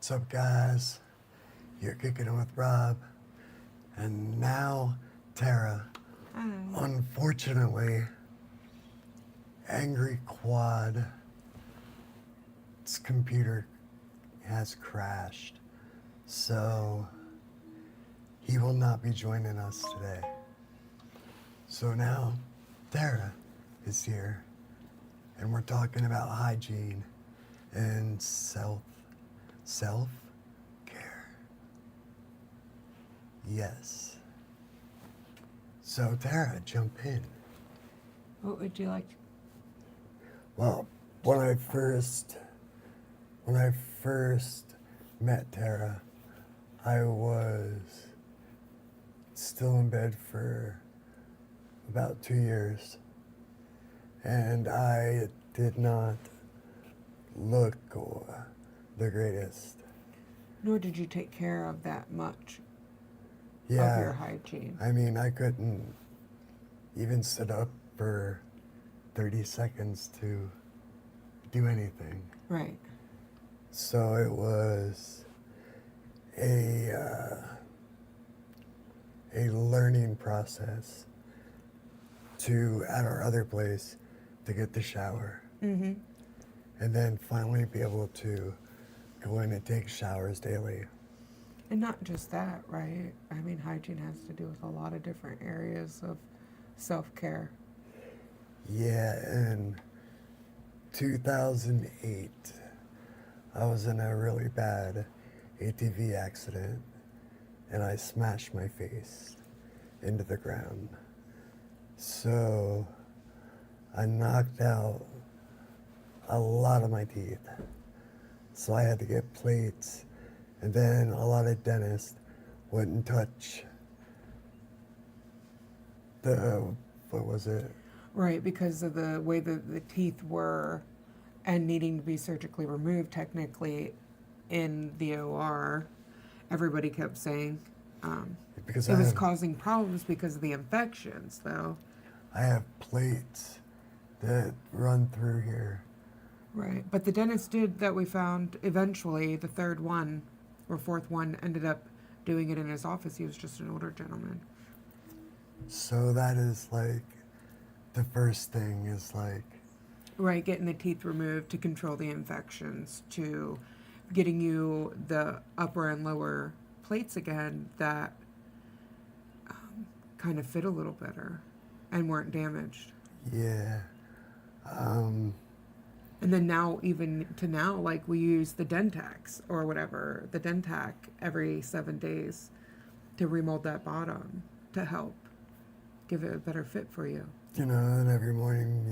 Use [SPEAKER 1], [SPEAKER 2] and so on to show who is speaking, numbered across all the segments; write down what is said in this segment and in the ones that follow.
[SPEAKER 1] What's up, guys? You're kicking it with Rob. And now, Tara.
[SPEAKER 2] Hi.
[SPEAKER 1] Unfortunately, Angry Quad's computer has crashed. So, he will not be joining us today. So now, Tara is here. And we're talking about hygiene and self-care. Yes. So Tara, jump in.
[SPEAKER 2] What would you like?
[SPEAKER 1] Well, when I first met Tara, I was still in bed for about 2 years. And I did not look the greatest.
[SPEAKER 2] Nor did you take care of that much
[SPEAKER 1] Yeah,
[SPEAKER 2] of your hygiene.
[SPEAKER 1] I mean, I couldn't even sit up for 30 seconds to do anything.
[SPEAKER 2] Right.
[SPEAKER 1] So it was a learning process at our other place to get the shower.
[SPEAKER 2] Mm-hmm.
[SPEAKER 1] And then finally be able to go in and take showers daily.
[SPEAKER 2] And not just that, right? I mean, hygiene has to do with a lot of different areas of self-care.
[SPEAKER 1] Yeah, in 2008, I was in a really bad ATV accident and I smashed my face into the ground. So I knocked out a lot of my teeth. So I had to get plates, and then a lot of dentists wouldn't touch what was it?
[SPEAKER 2] Right, because of the way that the teeth were and needing to be surgically removed technically in the OR, everybody kept saying
[SPEAKER 1] Because
[SPEAKER 2] it was causing problems because of the infections, though.
[SPEAKER 1] I have plates that run through here.
[SPEAKER 2] Right, but the dentist that we found eventually, the third one or fourth one, ended up doing it in his office. He was just an older gentleman.
[SPEAKER 1] So that is like, the first thing is like...
[SPEAKER 2] Right, getting the teeth removed to control the infections, to getting you the upper and lower plates again that kind of fit a little better and weren't damaged.
[SPEAKER 1] Yeah.
[SPEAKER 2] And then now, even to now, like we use the Dentax or whatever, the Dentac every 7 days to remold that bottom to help give it a better fit for you.
[SPEAKER 1] And every morning,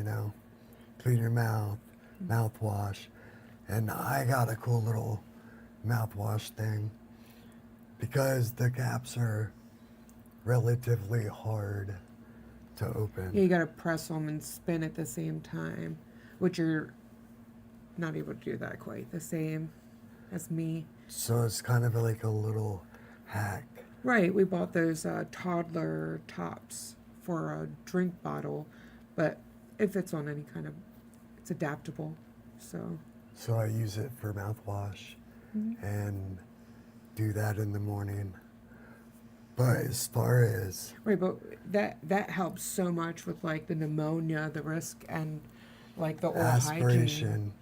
[SPEAKER 1] clean your mouth, mouthwash. And I got a cool little mouthwash thing because the caps are relatively hard to open.
[SPEAKER 2] Yeah, you got to press them and spin at the same time, which you're not able to do that quite the same as me.
[SPEAKER 1] So it's kind of like a little hack.
[SPEAKER 2] Right, we bought those toddler tops for a drink bottle, but it fits on any kind of, it's adaptable, so.
[SPEAKER 1] So I use it for mouthwash and do that in the morning. But as far as...
[SPEAKER 2] Right, but that helps so much with like the pneumonia, the risk, and like the oral
[SPEAKER 1] aspiration.
[SPEAKER 2] Hygiene.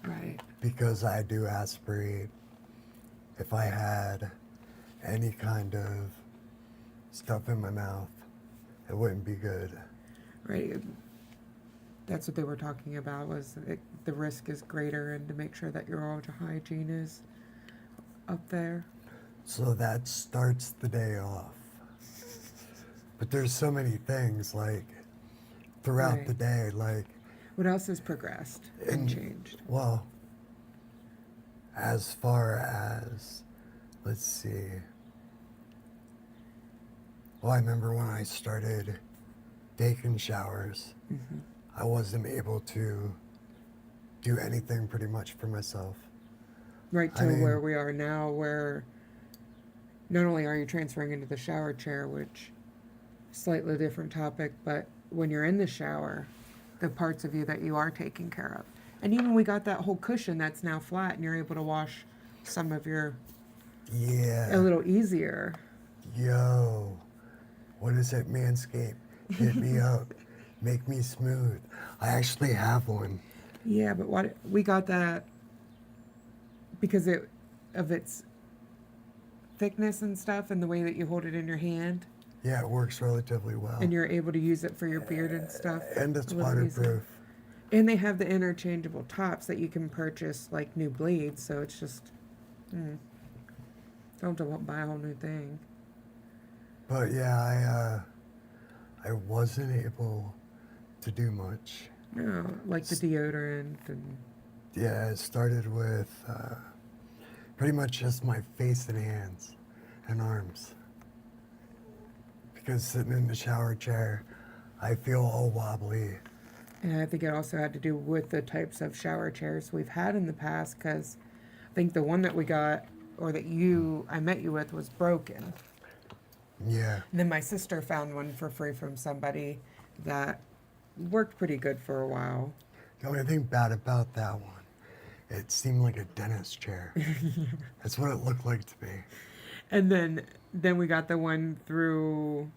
[SPEAKER 2] Right.
[SPEAKER 1] Because I do aspirate. If I had any kind of stuff in my mouth, it wouldn't be good.
[SPEAKER 2] Right. That's what they were talking about, was the risk is greater, and to make sure that your oral hygiene is up there.
[SPEAKER 1] So that starts the day off. But there's so many things, like, throughout the day, like...
[SPEAKER 2] What else has progressed and changed?
[SPEAKER 1] Well, as far as, let's see. Well, I remember when I started taking showers, I wasn't able to do anything pretty much for myself.
[SPEAKER 2] Right to where we are now, where not only are you transferring into the shower chair, which slightly different topic, but when you're in the shower, the parts of you that you are taking care of. And even we got that whole cushion that's now flat, and you're able to wash some of your a
[SPEAKER 1] Yeah.
[SPEAKER 2] little easier.
[SPEAKER 1] Yo. What is it, Manscaped? Hit me up. Make me smooth. I actually have one.
[SPEAKER 2] Yeah, but what we got that because of its thickness and stuff and the way that you hold it in your hand
[SPEAKER 1] Yeah, it works relatively well.
[SPEAKER 2] and you're able to use it for your beard and stuff.
[SPEAKER 1] And it's
[SPEAKER 2] a little easier.
[SPEAKER 1] waterproof.
[SPEAKER 2] And they have the interchangeable tops that you can purchase like new blades, so it's just don't have to buy a whole new thing.
[SPEAKER 1] But yeah, I wasn't able to do much.
[SPEAKER 2] No, like the deodorant and
[SPEAKER 1] Yeah, it started with pretty much just my face and hands and arms. Because sitting in the shower chair, I feel all wobbly.
[SPEAKER 2] and I think it also had to do with the types of shower chairs we've had in the past, because I think the one that we got or that I met you with was broken.
[SPEAKER 1] Yeah,
[SPEAKER 2] And then my sister found one for free from somebody that worked pretty good for a while.
[SPEAKER 1] the only thing bad about that one, it seemed like a dentist chair. That's what it looked like to me.
[SPEAKER 2] And then we got the one through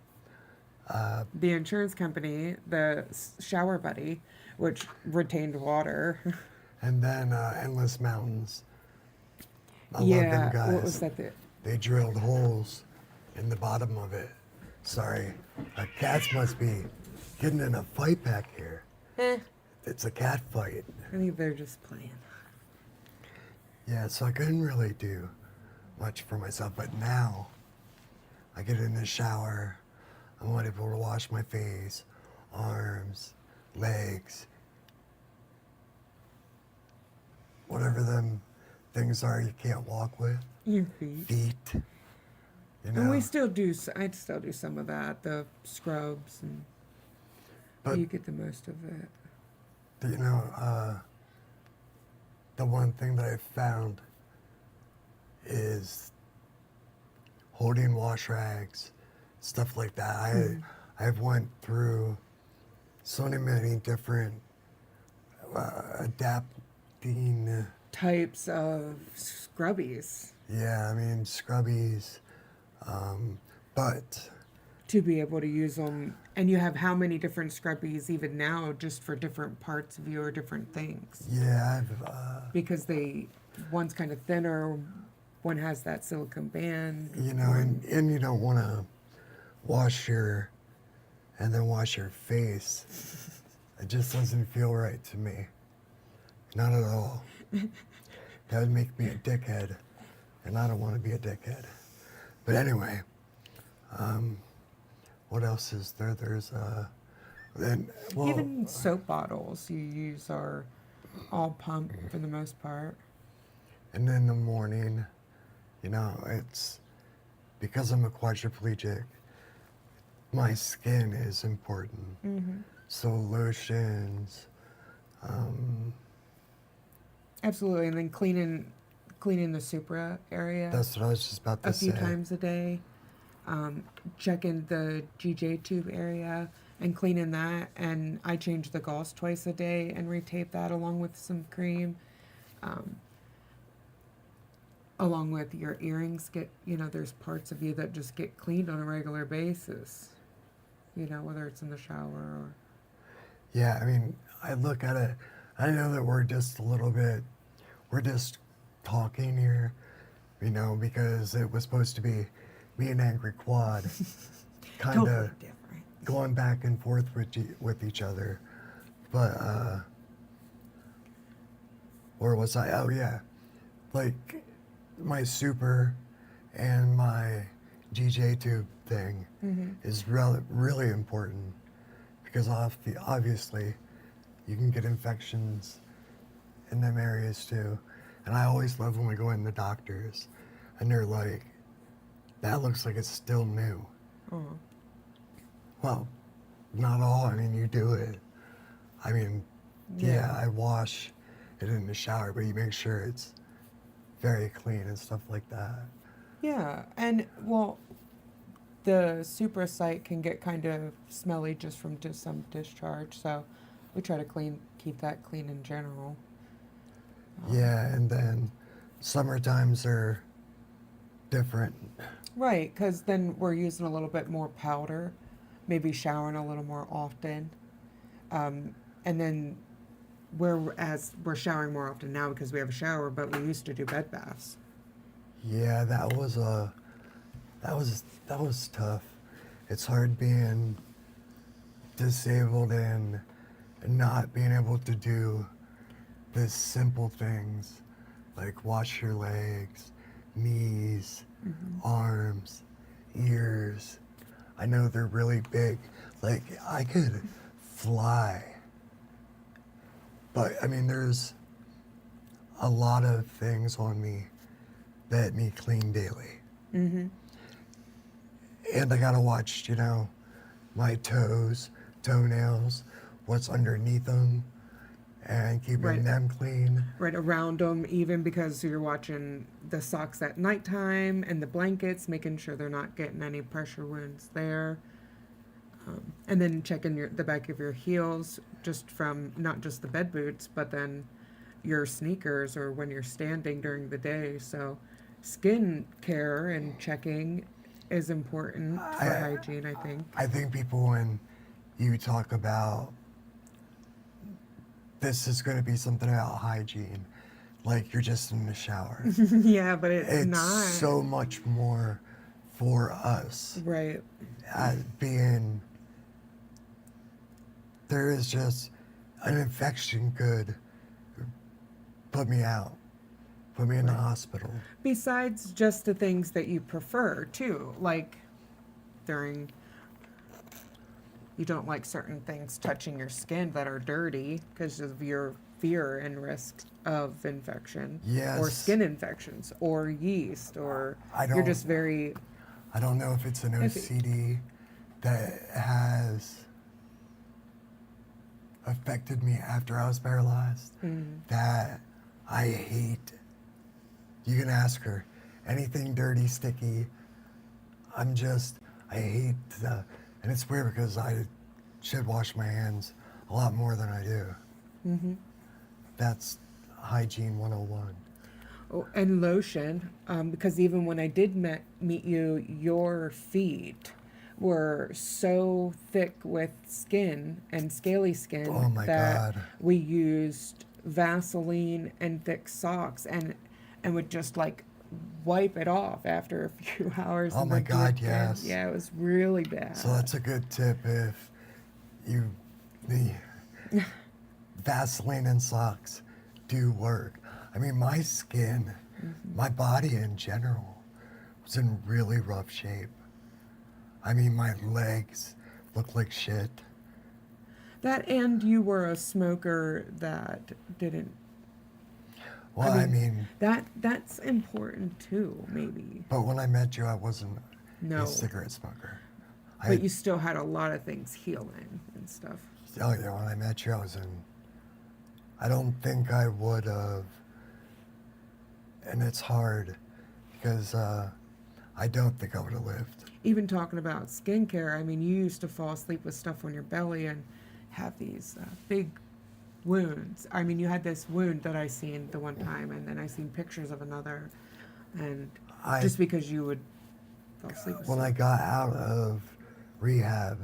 [SPEAKER 2] the insurance company, the Shower Buddy, which retained water.
[SPEAKER 1] And then Endless Mountains. I love them guys.
[SPEAKER 2] What was that?
[SPEAKER 1] They drilled holes in the bottom of it. Sorry, cats must be getting in a fight back here. It's a cat fight.
[SPEAKER 2] I think they're just playing.
[SPEAKER 1] Yeah, so I couldn't really do much for myself, but now I get in the shower, I'm able to wash my face, arms, legs, whatever them things are you can't walk with,
[SPEAKER 2] Your feet.
[SPEAKER 1] feet, you know.
[SPEAKER 2] And I'd still do some of that, the scrubs, and
[SPEAKER 1] But
[SPEAKER 2] you get the most of it.
[SPEAKER 1] you know, the one thing that I found is holding wash rags, stuff like that. I've went through so many different adapting.
[SPEAKER 2] Types of scrubbies
[SPEAKER 1] Yeah, I mean scrubbies, but
[SPEAKER 2] to be able to use them. And you have how many different scrubbies even now just for different parts of you or different things?
[SPEAKER 1] yeah, I've
[SPEAKER 2] Because one's kind of thinner, one has that silicone band.
[SPEAKER 1] you know, and you don't want to wash and then wash your face. It just doesn't feel right to me. Not at all. That would make me a dickhead, and I don't want to be a dickhead. But anyway, what else is there? There's
[SPEAKER 2] Even soap bottles you use are all pumped for the most part.
[SPEAKER 1] and in the morning, you know, it's because I'm a quadriplegic. My skin is important, so lotions.
[SPEAKER 2] Absolutely, and then cleaning the supra area
[SPEAKER 1] That's what I was just about to
[SPEAKER 2] a
[SPEAKER 1] say.
[SPEAKER 2] few times a day. Checking the GJ tube area and cleaning that, and I change the gauze twice a day and retape that along with some cream. Along with your earrings, there's parts of you that just get cleaned on a regular basis. Whether it's in the shower or.
[SPEAKER 1] Yeah, I mean, I look at it, I know that we're just talking here, because it was supposed to be me and Angry Quad kind
[SPEAKER 2] Totally
[SPEAKER 1] of
[SPEAKER 2] different.
[SPEAKER 1] going back and forth with each other. But, where was I? Oh, yeah. Like, my super and my GJ tube thing is really important because obviously you can get infections in them areas too. And I always love when we go in the doctors and they're like, that looks like it's still new. Well, not all. I mean, you do it. I mean, yeah, I wash it in the shower, but you make sure it's very clean and stuff like that.
[SPEAKER 2] Yeah, and well, the supra site can get kind of smelly just from some discharge, so we try to keep that clean in general.
[SPEAKER 1] Yeah, and then Summer times are different.
[SPEAKER 2] Right, because then we're using a little bit more powder, maybe showering a little more often. And then whereas we're showering more often now because we have a shower, but we used to do bed baths.
[SPEAKER 1] Yeah, that was tough. It's hard being disabled and not being able to do the simple things like wash your legs, knees, arms, ears. I know they're really big. Like I could fly. But I mean there's a lot of things on me that need clean daily.
[SPEAKER 2] Mm-hmm.
[SPEAKER 1] And I gotta watch, my toenails, what's underneath them, and keeping
[SPEAKER 2] Right.
[SPEAKER 1] them clean.
[SPEAKER 2] Right around them, even because you're watching the socks at nighttime and the blankets, making sure they're not getting any pressure wounds there. And then checking the back of your heels, just from not just the bed boots, but then your sneakers or when you're standing during the day. So, skin care and checking is important for hygiene, I think.
[SPEAKER 1] I think people, when you talk about this is going to be something about hygiene, like you're just in the shower.
[SPEAKER 2] Yeah, but it's
[SPEAKER 1] It's
[SPEAKER 2] not.
[SPEAKER 1] so much more for us.
[SPEAKER 2] Right.
[SPEAKER 1] There is just an infection could put me out, put me in the hospital.
[SPEAKER 2] Besides just the things that you prefer, too, like during. You don't like certain things touching your skin that are dirty because of your fear and risk of infection.
[SPEAKER 1] Yes.
[SPEAKER 2] Or skin infections or yeast or you're just very.
[SPEAKER 1] I don't know if it's an OCD that has affected me after I was paralyzed that I hate. You can ask her. Anything dirty, sticky, I hate and it's weird because I should wash my hands a lot more than I do.
[SPEAKER 2] Mm-hmm.
[SPEAKER 1] That's hygiene 101.
[SPEAKER 2] Oh, and lotion, because even when I did meet you, your feet were so thick with skin and scaly skin
[SPEAKER 1] Oh my
[SPEAKER 2] that
[SPEAKER 1] God.
[SPEAKER 2] we used Vaseline and thick socks and would just like wipe it off after a few hours.
[SPEAKER 1] Oh
[SPEAKER 2] and
[SPEAKER 1] my
[SPEAKER 2] then do it
[SPEAKER 1] God,
[SPEAKER 2] again.
[SPEAKER 1] yes.
[SPEAKER 2] Yeah, it was really bad.
[SPEAKER 1] So that's a good tip if the Vaseline and socks do work. I mean, my skin, my body in general, was in really rough shape. I mean, my legs look like shit.
[SPEAKER 2] That and you were a smoker that didn't.
[SPEAKER 1] Well, I mean,
[SPEAKER 2] that's important too, maybe.
[SPEAKER 1] but when I met you, I wasn't
[SPEAKER 2] No.
[SPEAKER 1] a cigarette smoker.
[SPEAKER 2] But you still had a lot of things healing and stuff.
[SPEAKER 1] Oh yeah, when I met you, I don't think I would have, and it's hard because I don't think I would have lived.
[SPEAKER 2] Even talking about skincare, I mean, you used to fall asleep with stuff on your belly and have these big wounds. I mean, you had this wound that I seen the one time, and then I seen pictures of another, and just because you would fall asleep with
[SPEAKER 1] When I
[SPEAKER 2] stuff.
[SPEAKER 1] got out of rehab,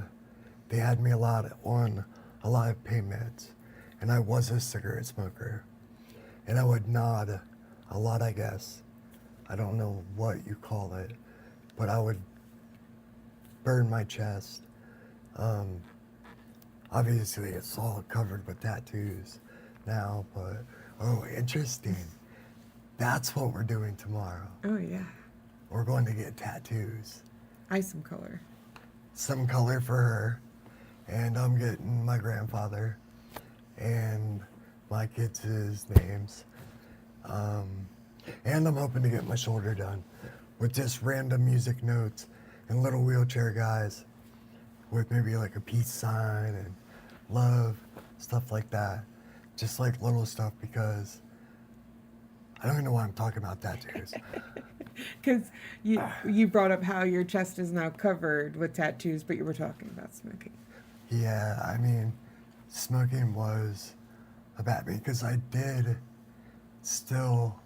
[SPEAKER 1] they had me on a lot of pain meds, and I was a cigarette smoker, and I would nod a lot, I guess. I don't know what you call it, but I would burn my chest. Obviously, it's all covered with tattoos now, but interesting. That's what we're doing tomorrow.
[SPEAKER 2] Oh yeah,
[SPEAKER 1] We're going to get tattoos.
[SPEAKER 2] ice and color.
[SPEAKER 1] Some color for her, and I'm getting my grandfather and my kids' names. And I'm hoping to get my shoulder done with just random music notes and little wheelchair guys with maybe like a peace sign and love, stuff like that. Just like little stuff because I don't even know why I'm talking about tattoos.
[SPEAKER 2] Because you brought up how your chest is now covered with tattoos, but you were talking about smoking.
[SPEAKER 1] Yeah, I mean, smoking was a bad thing because I did still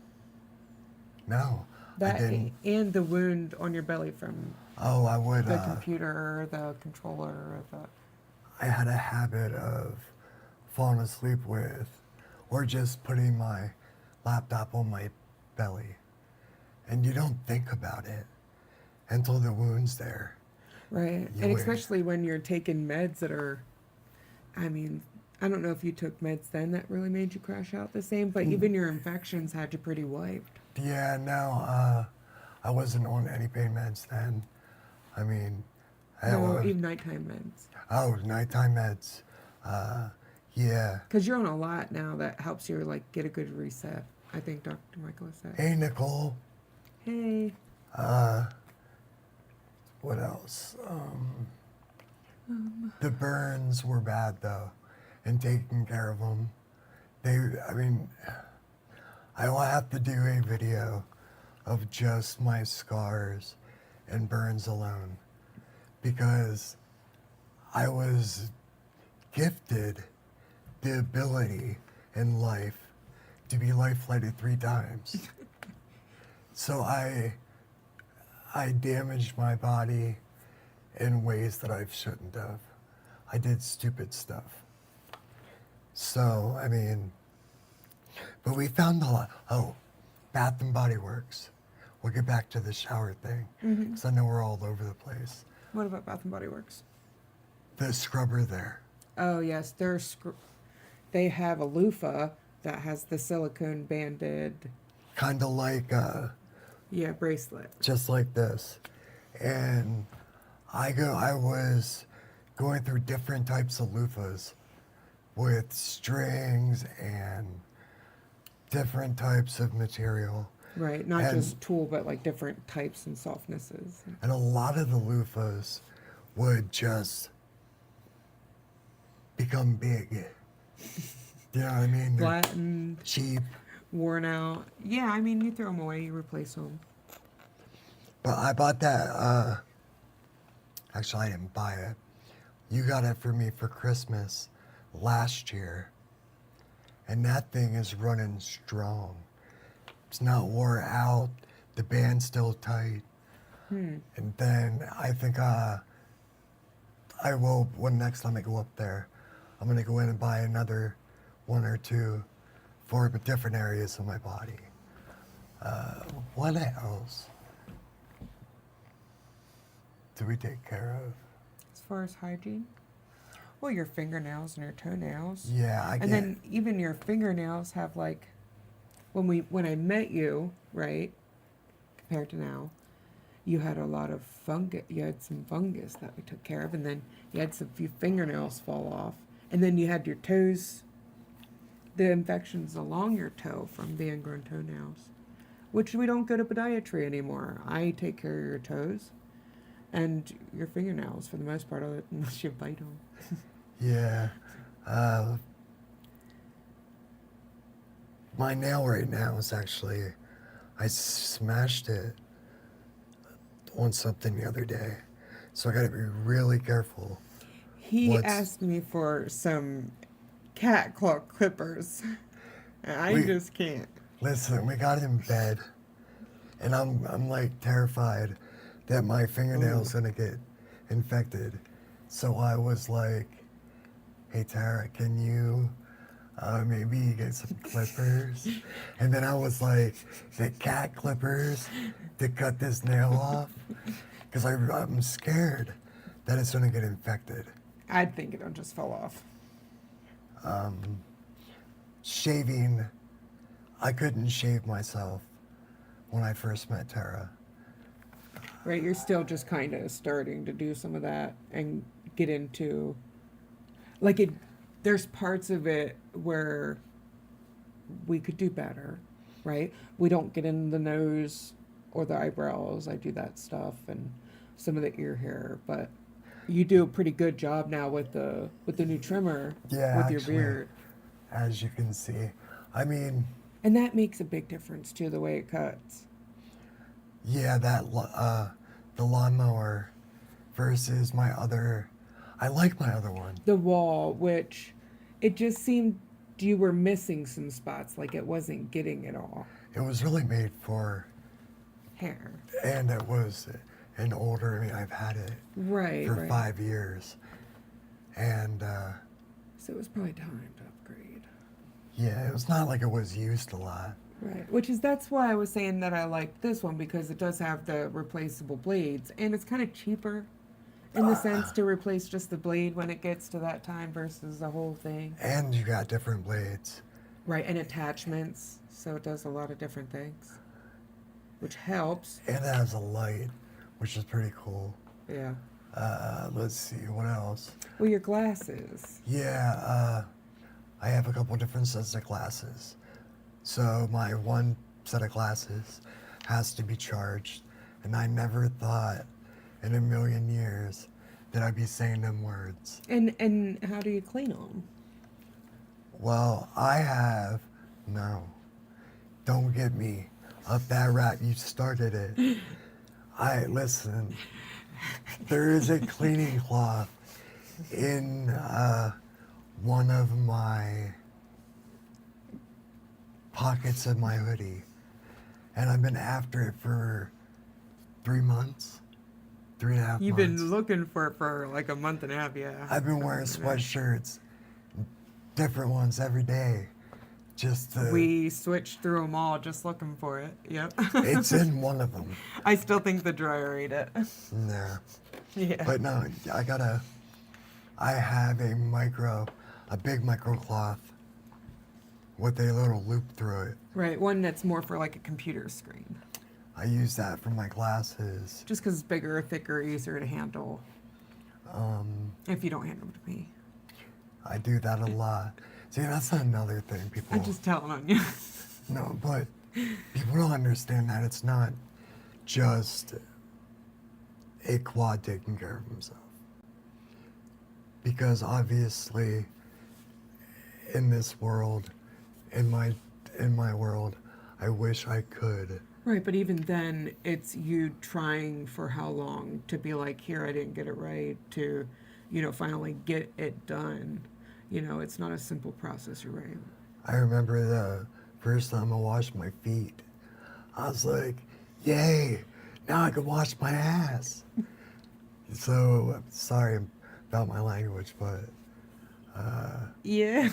[SPEAKER 1] No, I
[SPEAKER 2] That
[SPEAKER 1] didn't.
[SPEAKER 2] and the wound on your belly from
[SPEAKER 1] Oh, I would.
[SPEAKER 2] the computer, the controller, or the.
[SPEAKER 1] I had a habit of falling asleep with, or just putting my laptop on my belly, and you don't think about it until the wound's there.
[SPEAKER 2] Right.
[SPEAKER 1] You
[SPEAKER 2] And
[SPEAKER 1] wait.
[SPEAKER 2] especially when you're taking meds that are, I mean, I don't know if you took meds then that really made you crash out the same, but even your infections had you pretty wiped.
[SPEAKER 1] Yeah, no, I wasn't on any pain meds then. I mean, I
[SPEAKER 2] No,
[SPEAKER 1] was,
[SPEAKER 2] even nighttime meds.
[SPEAKER 1] oh, nighttime meds. Yeah.
[SPEAKER 2] Because you're on a lot now that helps you, like, get a good reset. I think Dr. Michael has said.
[SPEAKER 1] Hey, Nicole.
[SPEAKER 2] Hey.
[SPEAKER 1] What else? The burns were bad though, and taking care of them. I mean, I will have to do a video of just my scars and burns alone, because I was gifted the ability in life to be life flighted 3 times. So I damaged my body in ways that I shouldn't have. I did stupid stuff. So, I mean, but we found a lot. Oh, Bath and Body Works. We'll get back to the shower thing, because I know we're all over the place.
[SPEAKER 2] What about Bath and Body Works?
[SPEAKER 1] The scrubber there.
[SPEAKER 2] Oh, yes. They have a loofah that has the silicone banded,
[SPEAKER 1] Kind of like,
[SPEAKER 2] bracelet.
[SPEAKER 1] just like this. And I was going through different types of loofahs with strings and different types of material.
[SPEAKER 2] Right. Not
[SPEAKER 1] And-
[SPEAKER 2] just tool, but like different types and softnesses.
[SPEAKER 1] And a lot of the loofahs would just become big. You know what I mean? They're
[SPEAKER 2] Flattened,
[SPEAKER 1] cheap.
[SPEAKER 2] worn out. Yeah, I mean, you throw them away, you replace them.
[SPEAKER 1] But I bought that. Actually, I didn't buy it. You got it for me for Christmas last year. And that thing is running strong. It's not wore out. The band's still tight. And then I think I will, when next time I go up there, I'm going to go in and buy another 1 or 2 for different areas of my body. What else do we take care of?
[SPEAKER 2] As far as hygiene, well, your fingernails and your toenails.
[SPEAKER 1] Yeah, I
[SPEAKER 2] And
[SPEAKER 1] get.
[SPEAKER 2] then even your fingernails have like, when I met you, right, compared to now, you had a lot of fungus. You had some fungus that we took care of, and then you had some few fingernails fall off, and then you had your toes, the infections along your toe from the ingrown toenails, which we don't go to podiatry anymore. I take care of your toes and your fingernails for the most part, unless you bite them.
[SPEAKER 1] Yeah. My nail right now is actually, I smashed it on something the other day. So I gotta be really careful.
[SPEAKER 2] He
[SPEAKER 1] What's-
[SPEAKER 2] asked me for some cat claw clippers. And I
[SPEAKER 1] We-
[SPEAKER 2] just can't.
[SPEAKER 1] Listen, we got in bed, and I'm like terrified that my fingernail's gonna get infected. So I was like, hey Tara, can you maybe get some clippers? And then I was like, the cat clippers to cut this nail off? Because I'm scared that it's gonna get infected.
[SPEAKER 2] I think it'll just fall off.
[SPEAKER 1] Shaving, I couldn't shave myself when I first met Tara.
[SPEAKER 2] Right? You're still just kind of starting to do some of that and get into, like, there's parts of it where we could do better, right? We don't get in the nose or the eyebrows. I do that stuff and some of the ear hair, but you do a pretty good job now with the new trimmer
[SPEAKER 1] Yeah,
[SPEAKER 2] with your
[SPEAKER 1] actually.
[SPEAKER 2] beard.
[SPEAKER 1] As you can see. I mean,
[SPEAKER 2] And that makes a big difference too, the way it cuts.
[SPEAKER 1] yeah, the lawnmower versus my other, I like my other one.
[SPEAKER 2] The wall, which it just seemed you were missing some spots, like it wasn't getting it all.
[SPEAKER 1] It was really made for
[SPEAKER 2] hair.
[SPEAKER 1] And it was an older, I mean, I've had it
[SPEAKER 2] Right,
[SPEAKER 1] for
[SPEAKER 2] right.
[SPEAKER 1] 5 years. And
[SPEAKER 2] So it was probably time to upgrade.
[SPEAKER 1] yeah, it was not like it was used a lot.
[SPEAKER 2] Right, that's why I was saying that I like this one, because it does have the replaceable blades, and it's kind of cheaper in the sense to replace just the blade when it gets to that time versus the whole thing.
[SPEAKER 1] And you got different blades.
[SPEAKER 2] Right, and attachments, so it does a lot of different things, which helps.
[SPEAKER 1] And it has a light, which is pretty cool.
[SPEAKER 2] Yeah.
[SPEAKER 1] Let's see, what else?
[SPEAKER 2] Well, your glasses.
[SPEAKER 1] Yeah, I have a couple different sets of glasses. So my one set of glasses has to be charged, and I never thought in a million years that I'd be saying them words.
[SPEAKER 2] And how do you clean them?
[SPEAKER 1] Well, don't get me up that rat, you started it. Listen, there is a cleaning cloth in one of my pockets of my hoodie, and I've been after it for 3 months, 3.5 months.
[SPEAKER 2] You've been looking for it for like a month and a half, yeah.
[SPEAKER 1] I've been wearing sweatshirts, different ones every day, just to...
[SPEAKER 2] We switched through them all just looking for it. Yep.
[SPEAKER 1] It's in one of them.
[SPEAKER 2] I still think the dryer ate it.
[SPEAKER 1] Nah.
[SPEAKER 2] Yeah.
[SPEAKER 1] But no, I have a big micro cloth with a little loop through it.
[SPEAKER 2] Right, one that's more for like a computer screen.
[SPEAKER 1] I use that for my glasses.
[SPEAKER 2] Just because it's bigger, thicker, easier to handle. If you don't hand them to me.
[SPEAKER 1] I do that a lot. See, that's another thing people...
[SPEAKER 2] I'm just telling on you.
[SPEAKER 1] No, but people don't understand that it's not just a quad taking care of himself. Because obviously, in this world, in my world, I wish I could.
[SPEAKER 2] Right, but even then, it's you trying for how long to be like, here, I didn't get it right, to, finally get it done. It's not a simple process, you're right.
[SPEAKER 1] I remember the first time I washed my feet. I was like, yay, now I can wash my ass. So, sorry about my language, but...
[SPEAKER 2] Yeah.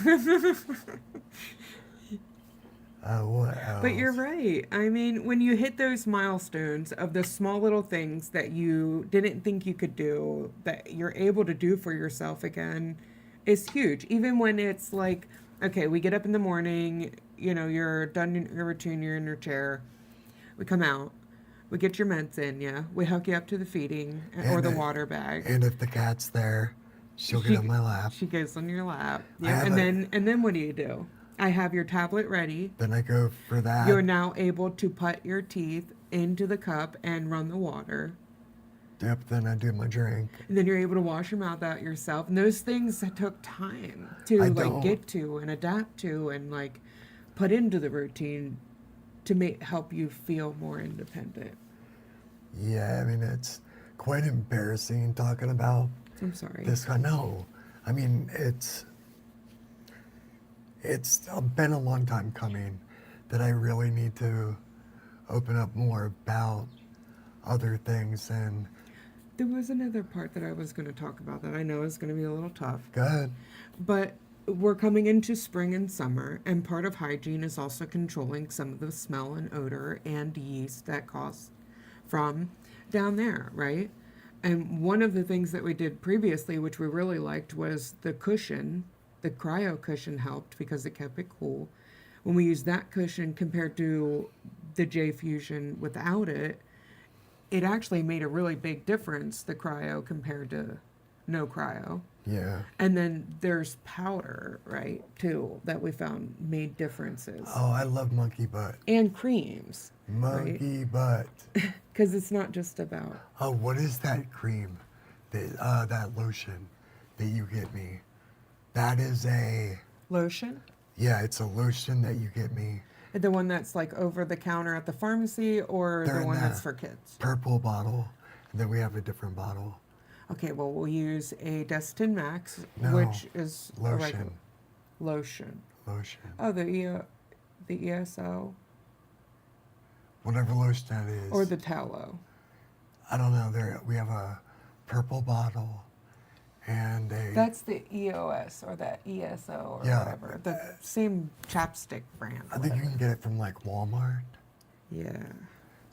[SPEAKER 1] What else?
[SPEAKER 2] But you're right. I mean, when you hit those milestones of the small little things that you didn't think you could do, that you're able to do for yourself again, is huge. Even when it's like, okay, we get up in the morning, you're done your routine, you're in your chair. We come out, we get your meds in, yeah. We hook you up to the feeding or the water bag.
[SPEAKER 1] And if the cat's there, she'll get on my lap.
[SPEAKER 2] She goes on your lap. Yeah. And then what do? I have your tablet ready.
[SPEAKER 1] Then I go for that.
[SPEAKER 2] You're now able to put your teeth into the cup and run the water.
[SPEAKER 1] Yep, then I do my drink.
[SPEAKER 2] And then you're able to wash your mouth out yourself. And those things that took time to get to and adapt to and put into the routine to help you feel more independent.
[SPEAKER 1] Yeah, I mean, it's quite embarrassing talking about
[SPEAKER 2] I'm sorry.
[SPEAKER 1] this guy. No, I mean, it's been a long time coming that I really need to open up more about other things. And
[SPEAKER 2] there was another part that I was going to talk about that I know is going to be a little tough.
[SPEAKER 1] Go ahead.
[SPEAKER 2] But we're coming into spring and summer, and part of hygiene is also controlling some of the smell and odor and yeast that cause from down there, right? And one of the things that we did previously, which we really liked, was the cushion. The cryo cushion helped because it kept it cool. When we used that cushion compared to the J Fusion without it, it actually made a really big difference, the cryo compared to no cryo.
[SPEAKER 1] Yeah.
[SPEAKER 2] And then there's powder, right, too, that we found made differences.
[SPEAKER 1] Oh, I love monkey butt.
[SPEAKER 2] And creams.
[SPEAKER 1] Monkey butt.
[SPEAKER 2] Because it's not just about...
[SPEAKER 1] Oh, what is that cream? That lotion that you get me? That is a...
[SPEAKER 2] Lotion?
[SPEAKER 1] Yeah, it's a lotion that you get me.
[SPEAKER 2] The one that's over the counter at the pharmacy, or
[SPEAKER 1] They're
[SPEAKER 2] the one
[SPEAKER 1] in
[SPEAKER 2] that's
[SPEAKER 1] that
[SPEAKER 2] for kids?
[SPEAKER 1] Purple bottle. And then we have a different bottle.
[SPEAKER 2] Okay, well, we'll use a Destin Max,
[SPEAKER 1] No,
[SPEAKER 2] which is a
[SPEAKER 1] lotion.
[SPEAKER 2] regular lotion.
[SPEAKER 1] Lotion.
[SPEAKER 2] Oh, the ESO.
[SPEAKER 1] whatever lotion that is.
[SPEAKER 2] Or the tallow.
[SPEAKER 1] I don't know. We have a purple bottle and a.
[SPEAKER 2] That's the EOS or the ESO or
[SPEAKER 1] Yeah.
[SPEAKER 2] whatever. The same chapstick brand.
[SPEAKER 1] I think you
[SPEAKER 2] whatever.
[SPEAKER 1] can get it from like Walmart.
[SPEAKER 2] Yeah.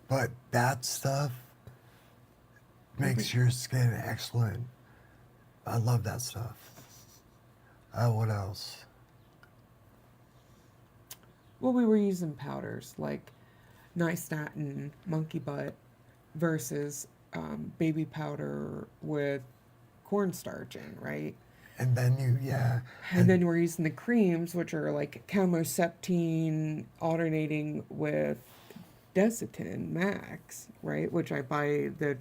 [SPEAKER 1] But that stuff makes your skin excellent. I love that stuff. What else?
[SPEAKER 2] Well, we were using powders like nystatin, monkey butt, versus baby powder with cornstarch in, right?
[SPEAKER 1] And then
[SPEAKER 2] And then we're using the creams, which are like camoceptine alternating with Desitin Max, right? Which I buy the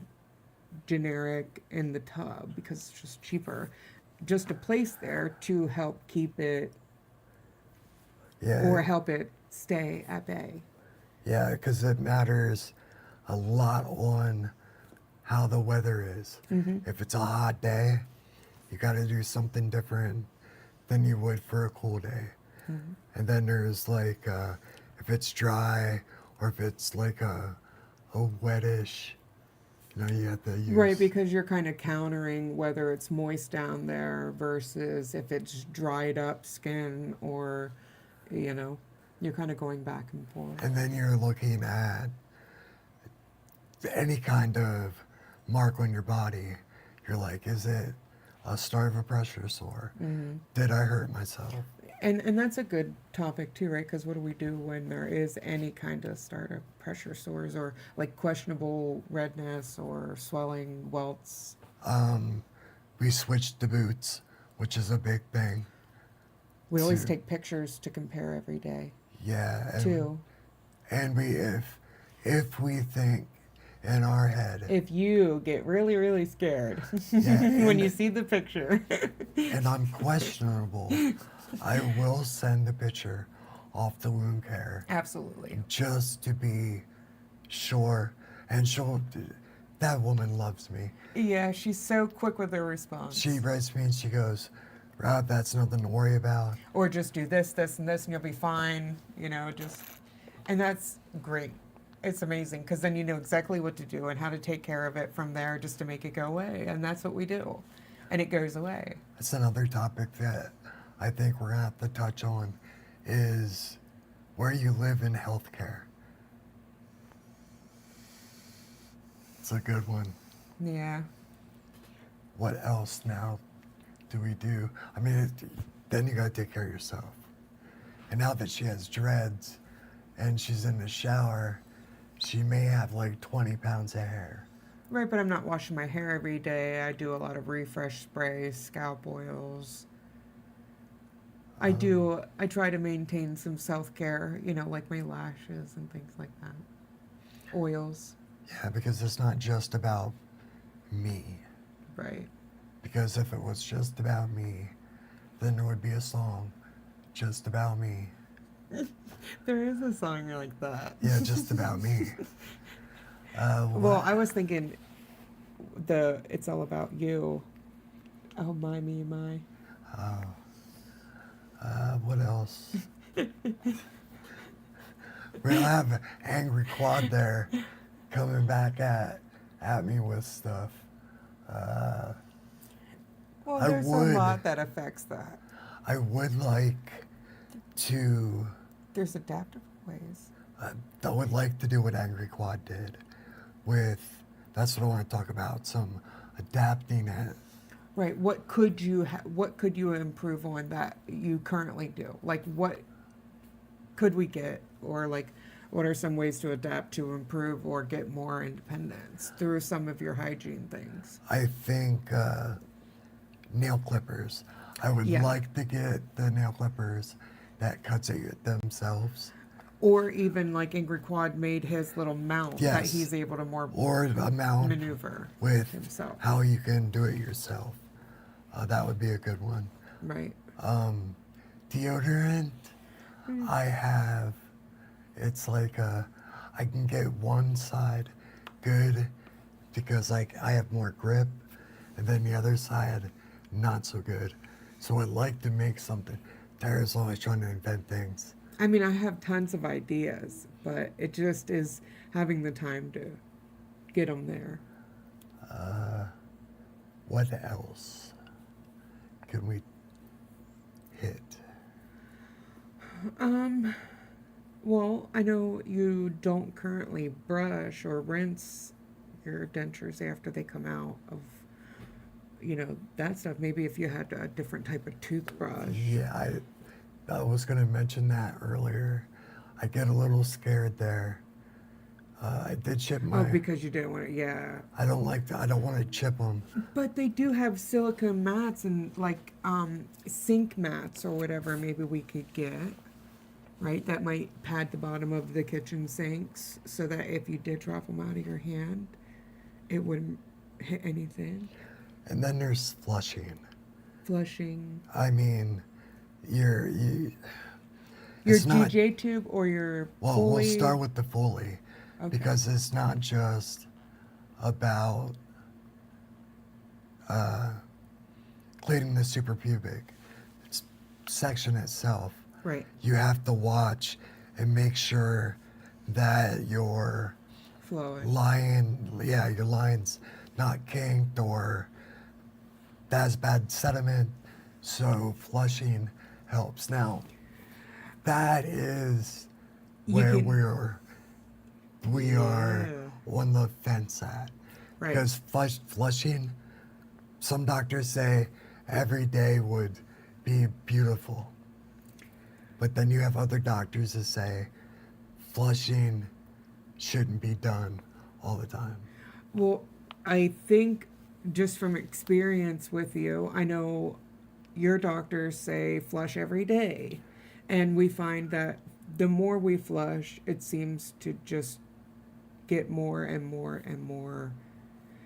[SPEAKER 2] generic in the tub because it's just cheaper. Just to place there to help keep it or help it stay at bay.
[SPEAKER 1] Yeah, because it matters a lot on how the weather is. If it's a hot day, you got to do something different than you would for a cool day. And then there's like, if it's dry or if it's like a wettish, you have to use.
[SPEAKER 2] Right, because you're kind of countering whether it's moist down there versus if it's dried up skin or, you're kind of going back and forth.
[SPEAKER 1] And then you're looking at any kind of mark on your body. You're like, is it a start of a pressure sore? Did I hurt myself?
[SPEAKER 2] And that's a good topic too, right? Because what do we do when there is any kind of start of pressure sores or like questionable redness or swelling, welts?
[SPEAKER 1] We switched to boots, which is a big thing.
[SPEAKER 2] We always take pictures to compare every day
[SPEAKER 1] Yeah.
[SPEAKER 2] too.
[SPEAKER 1] And if we think in our head,
[SPEAKER 2] If you get really, really scared
[SPEAKER 1] Yeah,
[SPEAKER 2] when you see the picture.
[SPEAKER 1] and I'm questionable, I will send a picture off the wound care
[SPEAKER 2] Absolutely.
[SPEAKER 1] just to be sure. And that woman loves me.
[SPEAKER 2] Yeah, she's so quick with her response.
[SPEAKER 1] She writes me and she goes, Rob, that's nothing to worry about.
[SPEAKER 2] Or just do this, this, and this, and you'll be fine. And that's great. It's amazing because then you know exactly what to do and how to take care of it from there just to make it go away. And that's what we do. And it goes away.
[SPEAKER 1] That's another topic that I think we're going to have to touch on is where you live in healthcare. It's a good one.
[SPEAKER 2] Yeah.
[SPEAKER 1] What else now do we do? I mean, then you got to take care of yourself. And now that she has dreads and she's in the shower, she may have like 20 pounds of hair.
[SPEAKER 2] Right, but I'm not washing my hair every day. I do a lot of refresh sprays, scalp oils. I try to maintain some self-care, like my lashes and things like that. Oils.
[SPEAKER 1] Yeah, because it's not just about me.
[SPEAKER 2] Right.
[SPEAKER 1] Because if it was just about me, then there would be a song just about me.
[SPEAKER 2] There is a song like that.
[SPEAKER 1] Yeah, just about me.
[SPEAKER 2] Well, I was thinking It's All About You. Oh, my, me, my.
[SPEAKER 1] What else? We'll have Angry Quad there coming back at me with stuff.
[SPEAKER 2] Well,
[SPEAKER 1] I
[SPEAKER 2] there's
[SPEAKER 1] would.
[SPEAKER 2] a lot that affects that.
[SPEAKER 1] I would like to.
[SPEAKER 2] There's adaptive ways.
[SPEAKER 1] I would like to do what Angry Quad did with. That's what I want to talk about. Some adapting it.
[SPEAKER 2] Right. What could you improve on that you currently do? Like, what could we get, or like, what are some ways to adapt to improve or get more independence through some of your hygiene things?
[SPEAKER 1] I think nail clippers. I would like to get the nail clippers that cuts it themselves.
[SPEAKER 2] Or even like Angry Quad made his little mount that he's able to more
[SPEAKER 1] or a mount
[SPEAKER 2] maneuver
[SPEAKER 1] with
[SPEAKER 2] himself.
[SPEAKER 1] How you can do it yourself. That would be a good one.
[SPEAKER 2] Right.
[SPEAKER 1] Deodorant, I have. It's like I can get one side good because I have more grip, and then the other side not so good. So I'd like to make something. Tara's always trying to invent things.
[SPEAKER 2] I mean, I have tons of ideas, but it just is having the time to get them there.
[SPEAKER 1] What else can we hit?
[SPEAKER 2] Um, well, I know you don't currently brush or rinse your dentures after they come out of, that stuff. Maybe if you had a different type of toothbrush.
[SPEAKER 1] Yeah, I was going to mention that earlier. I get a little scared there. I did chip
[SPEAKER 2] Oh,
[SPEAKER 1] my.
[SPEAKER 2] because you didn't want to, yeah.
[SPEAKER 1] I don't like. I don't want to chip them.
[SPEAKER 2] But they do have silicone mats and like sink mats or whatever maybe we could get, right? That might pad the bottom of the kitchen sinks so that if you did drop them out of your hand, it wouldn't hit anything.
[SPEAKER 1] And then there's flushing.
[SPEAKER 2] Flushing.
[SPEAKER 1] I mean, you.
[SPEAKER 2] Your
[SPEAKER 1] It's not.
[SPEAKER 2] GJ tube or your
[SPEAKER 1] Well,
[SPEAKER 2] Foley?
[SPEAKER 1] we'll start with the Foley
[SPEAKER 2] Okay.
[SPEAKER 1] because it's not just about cleaning the suprapubic section itself.
[SPEAKER 2] Right.
[SPEAKER 1] You have to watch and make sure that your
[SPEAKER 2] Flowing.
[SPEAKER 1] your line's not kinked or has bad sediment. So flushing helps. Now, that is
[SPEAKER 2] You
[SPEAKER 1] where
[SPEAKER 2] can-
[SPEAKER 1] we are
[SPEAKER 2] Yeah.
[SPEAKER 1] on the fence at.
[SPEAKER 2] Right.
[SPEAKER 1] Because flushing, some doctors say every day would be beautiful. But then you have other doctors that say flushing shouldn't be done all the time.
[SPEAKER 2] Well, I think just from experience with you, I know your doctors say flush every day. And we find that the more we flush, it seems to just get more and more and more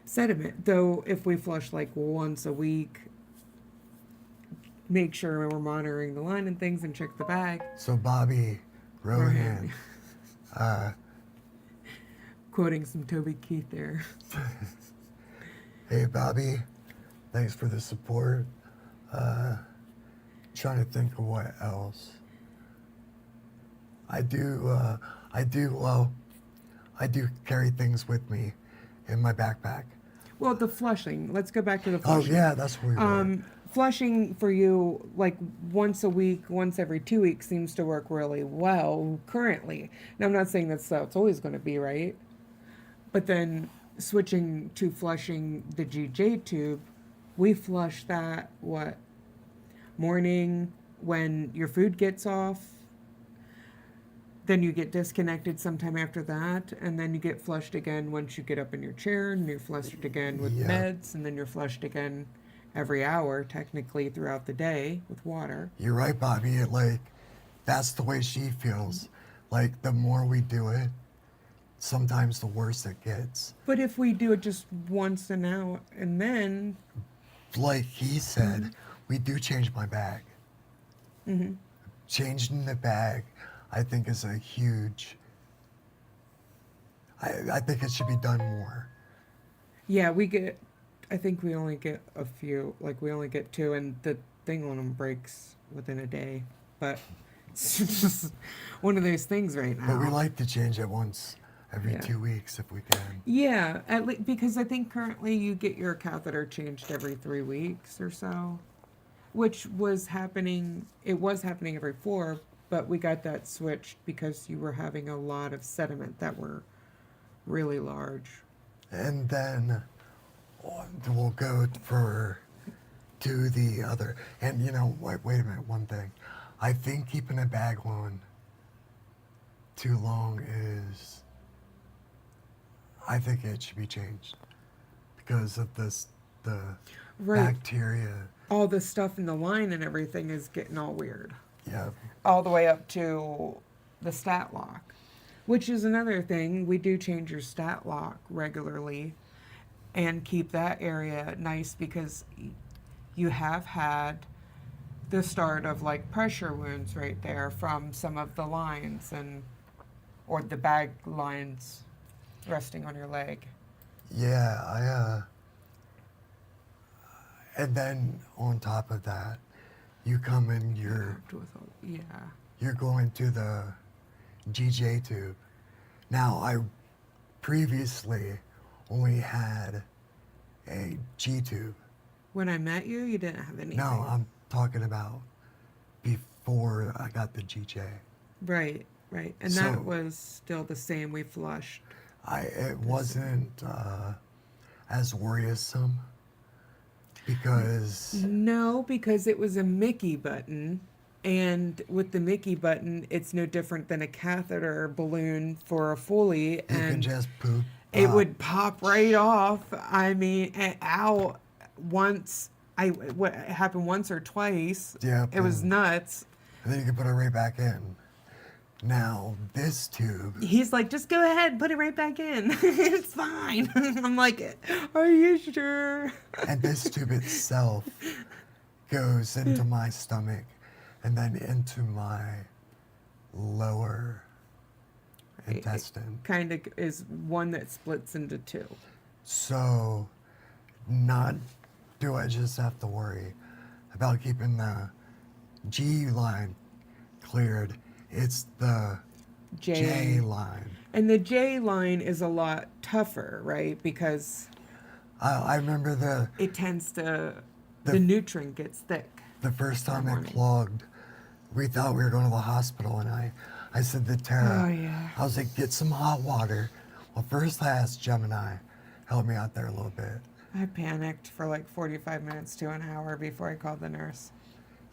[SPEAKER 2] sediment. Though, if we flush like once a week, make sure we're monitoring the line and things and check the bag.
[SPEAKER 1] So Bobby Rohan,
[SPEAKER 2] Quoting some Toby Keith there.
[SPEAKER 1] hey Bobby, thanks for the support. Trying to think of what else. I do carry things with me in my backpack.
[SPEAKER 2] Well, the flushing. Let's go back to the
[SPEAKER 1] Oh
[SPEAKER 2] flushing.
[SPEAKER 1] yeah, that's where we were.
[SPEAKER 2] Flushing for you, like once a week, once every 2 weeks, seems to work really well currently. Now, I'm not saying that's how it's always going to be, right? But then switching to flushing the GJ tube, we flush that, morning when your food gets off. Then you get disconnected sometime after that, and then you get flushed again once you get up in your chair, and you're flushed again with
[SPEAKER 1] Yeah.
[SPEAKER 2] meds, and then you're flushed again every hour, technically throughout the day with water.
[SPEAKER 1] You're right, Bobby. That's the way she feels. Like, the more we do it, sometimes the worse it gets.
[SPEAKER 2] But if we do it just once an hour, and then
[SPEAKER 1] Like he said, we do change my bag. Changing the bag, I think, is a huge. I think it should be done more.
[SPEAKER 2] yeah, I think we only get a few, like we only get two, and the thing on them breaks within a day. But it's just one of those things right now.
[SPEAKER 1] But we like to change it once every
[SPEAKER 2] Yeah.
[SPEAKER 1] 2 weeks if we can.
[SPEAKER 2] Yeah, because I think currently you get your catheter changed every 3 weeks or so, which was happening. It was happening every 4, but we got that switched because you were having a lot of sediment that were really large.
[SPEAKER 1] And then we'll go to the other. And wait a minute, one thing. I think keeping a bag on too long I think it should be changed because of the
[SPEAKER 2] Right.
[SPEAKER 1] bacteria.
[SPEAKER 2] All the stuff in the line and everything is getting all weird.
[SPEAKER 1] Yeah.
[SPEAKER 2] All the way up to the stat lock, which is another thing. We do change your stat lock regularly and keep that area nice because you have had the start of like pressure wounds right there from some of the lines or the bag lines resting on your leg.
[SPEAKER 1] Yeah, and then on top of that, you come in
[SPEAKER 2] Yeah.
[SPEAKER 1] you're going to the GJ tube. Now, I previously only had a G tube.
[SPEAKER 2] When I met you, you didn't have anything.
[SPEAKER 1] No, I'm talking about before I got the GJ.
[SPEAKER 2] Right, right. And
[SPEAKER 1] So-
[SPEAKER 2] that was still the same. We flushed.
[SPEAKER 1] It wasn't as worrisome because
[SPEAKER 2] No, because it was a Mickey button. And with the Mickey button, it's no different than a catheter balloon for a Foley.
[SPEAKER 1] you can
[SPEAKER 2] And
[SPEAKER 1] just poop.
[SPEAKER 2] it would pop right off. I mean, out once. What happened once or twice.
[SPEAKER 1] Yeah,
[SPEAKER 2] It was nuts.
[SPEAKER 1] And then you can put it right back in. Now, this tube,
[SPEAKER 2] He's like, just go ahead, put it right back in. It's fine. I'm like, are you sure?
[SPEAKER 1] and this tube itself goes into my stomach and then into my lower intestine.
[SPEAKER 2] Kind of is one that splits into two.
[SPEAKER 1] So, not do I just have to worry about keeping the G line cleared. It's the J line.
[SPEAKER 2] And the J line is a lot tougher, right? Because
[SPEAKER 1] I remember
[SPEAKER 2] it tends to,
[SPEAKER 1] The-
[SPEAKER 2] the nutrient gets thick.
[SPEAKER 1] the first time it
[SPEAKER 2] morning.
[SPEAKER 1] clogged, we thought we were going to the hospital, and I said to Tara,
[SPEAKER 2] Oh, yeah.
[SPEAKER 1] I was like, get some hot water. Well, first I asked Gemini, help me out there a little bit.
[SPEAKER 2] I panicked for like 45 minutes to an hour before I called the nurse.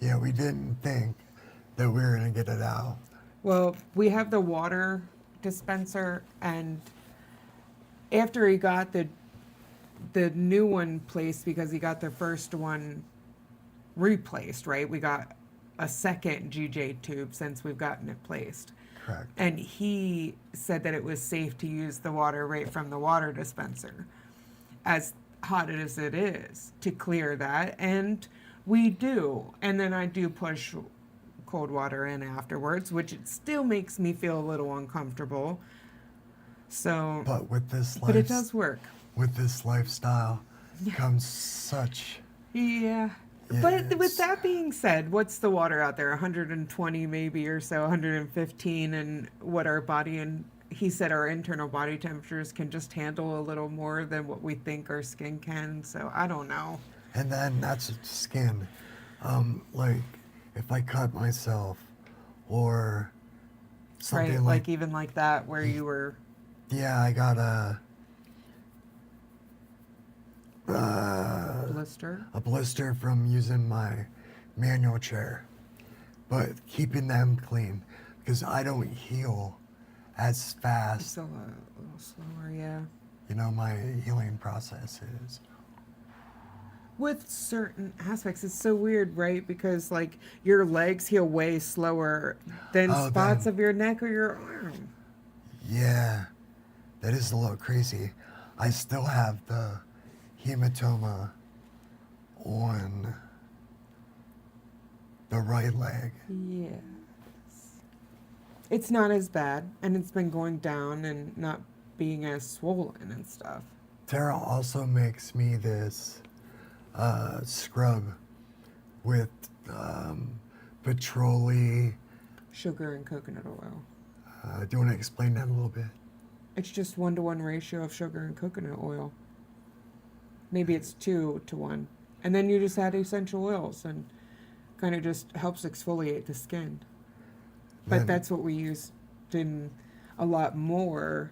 [SPEAKER 1] Yeah, we didn't think that we were going to get it out.
[SPEAKER 2] Well, we have the water dispenser, and after he got the new one placed, because he got the first one replaced, right? We got a second GJ tube since we've gotten it placed.
[SPEAKER 1] Correct.
[SPEAKER 2] And he said that it was safe to use the water right from the water dispenser, as hot as it is, to clear that. And we do. And then I do push cold water in afterwards, which it still makes me feel a little uncomfortable. So,
[SPEAKER 1] But with this
[SPEAKER 2] but it does work.
[SPEAKER 1] with this lifestyle comes such
[SPEAKER 2] Yeah.
[SPEAKER 1] Yeah,
[SPEAKER 2] But with
[SPEAKER 1] it's-
[SPEAKER 2] that being said, what's the water out there? 120 maybe or so, 115, and what our body, and he said our internal body temperatures can just handle a little more than what we think our skin can. So I don't know.
[SPEAKER 1] And then that's skin. Like if I cut myself or something
[SPEAKER 2] Right?
[SPEAKER 1] like,
[SPEAKER 2] Like even like that where you were,
[SPEAKER 1] yeah, I got
[SPEAKER 2] blister.
[SPEAKER 1] a blister from using my manual chair, but keeping them clean because I don't heal as
[SPEAKER 2] It's
[SPEAKER 1] fast.
[SPEAKER 2] a little slower, yeah.
[SPEAKER 1] You know, my healing process is.
[SPEAKER 2] With certain aspects, it's so weird, right? Because like your legs heal way slower than
[SPEAKER 1] Oh,
[SPEAKER 2] spots
[SPEAKER 1] then-
[SPEAKER 2] of your neck or your arm.
[SPEAKER 1] Yeah, that is a little crazy. I still have the hematoma on the right leg.
[SPEAKER 2] Yes. It's not as bad, and it's been going down and not being as swollen and stuff.
[SPEAKER 1] Tara also makes me this scrub with petroleum.
[SPEAKER 2] Sugar and coconut oil.
[SPEAKER 1] Do you want to explain that a little bit?
[SPEAKER 2] It's just 1-to-1 ratio of sugar and coconut oil. Maybe it's 2-to-1. And then you just add essential oils and kind of just helps exfoliate the skin. But
[SPEAKER 1] Then-
[SPEAKER 2] that's what we used in a lot more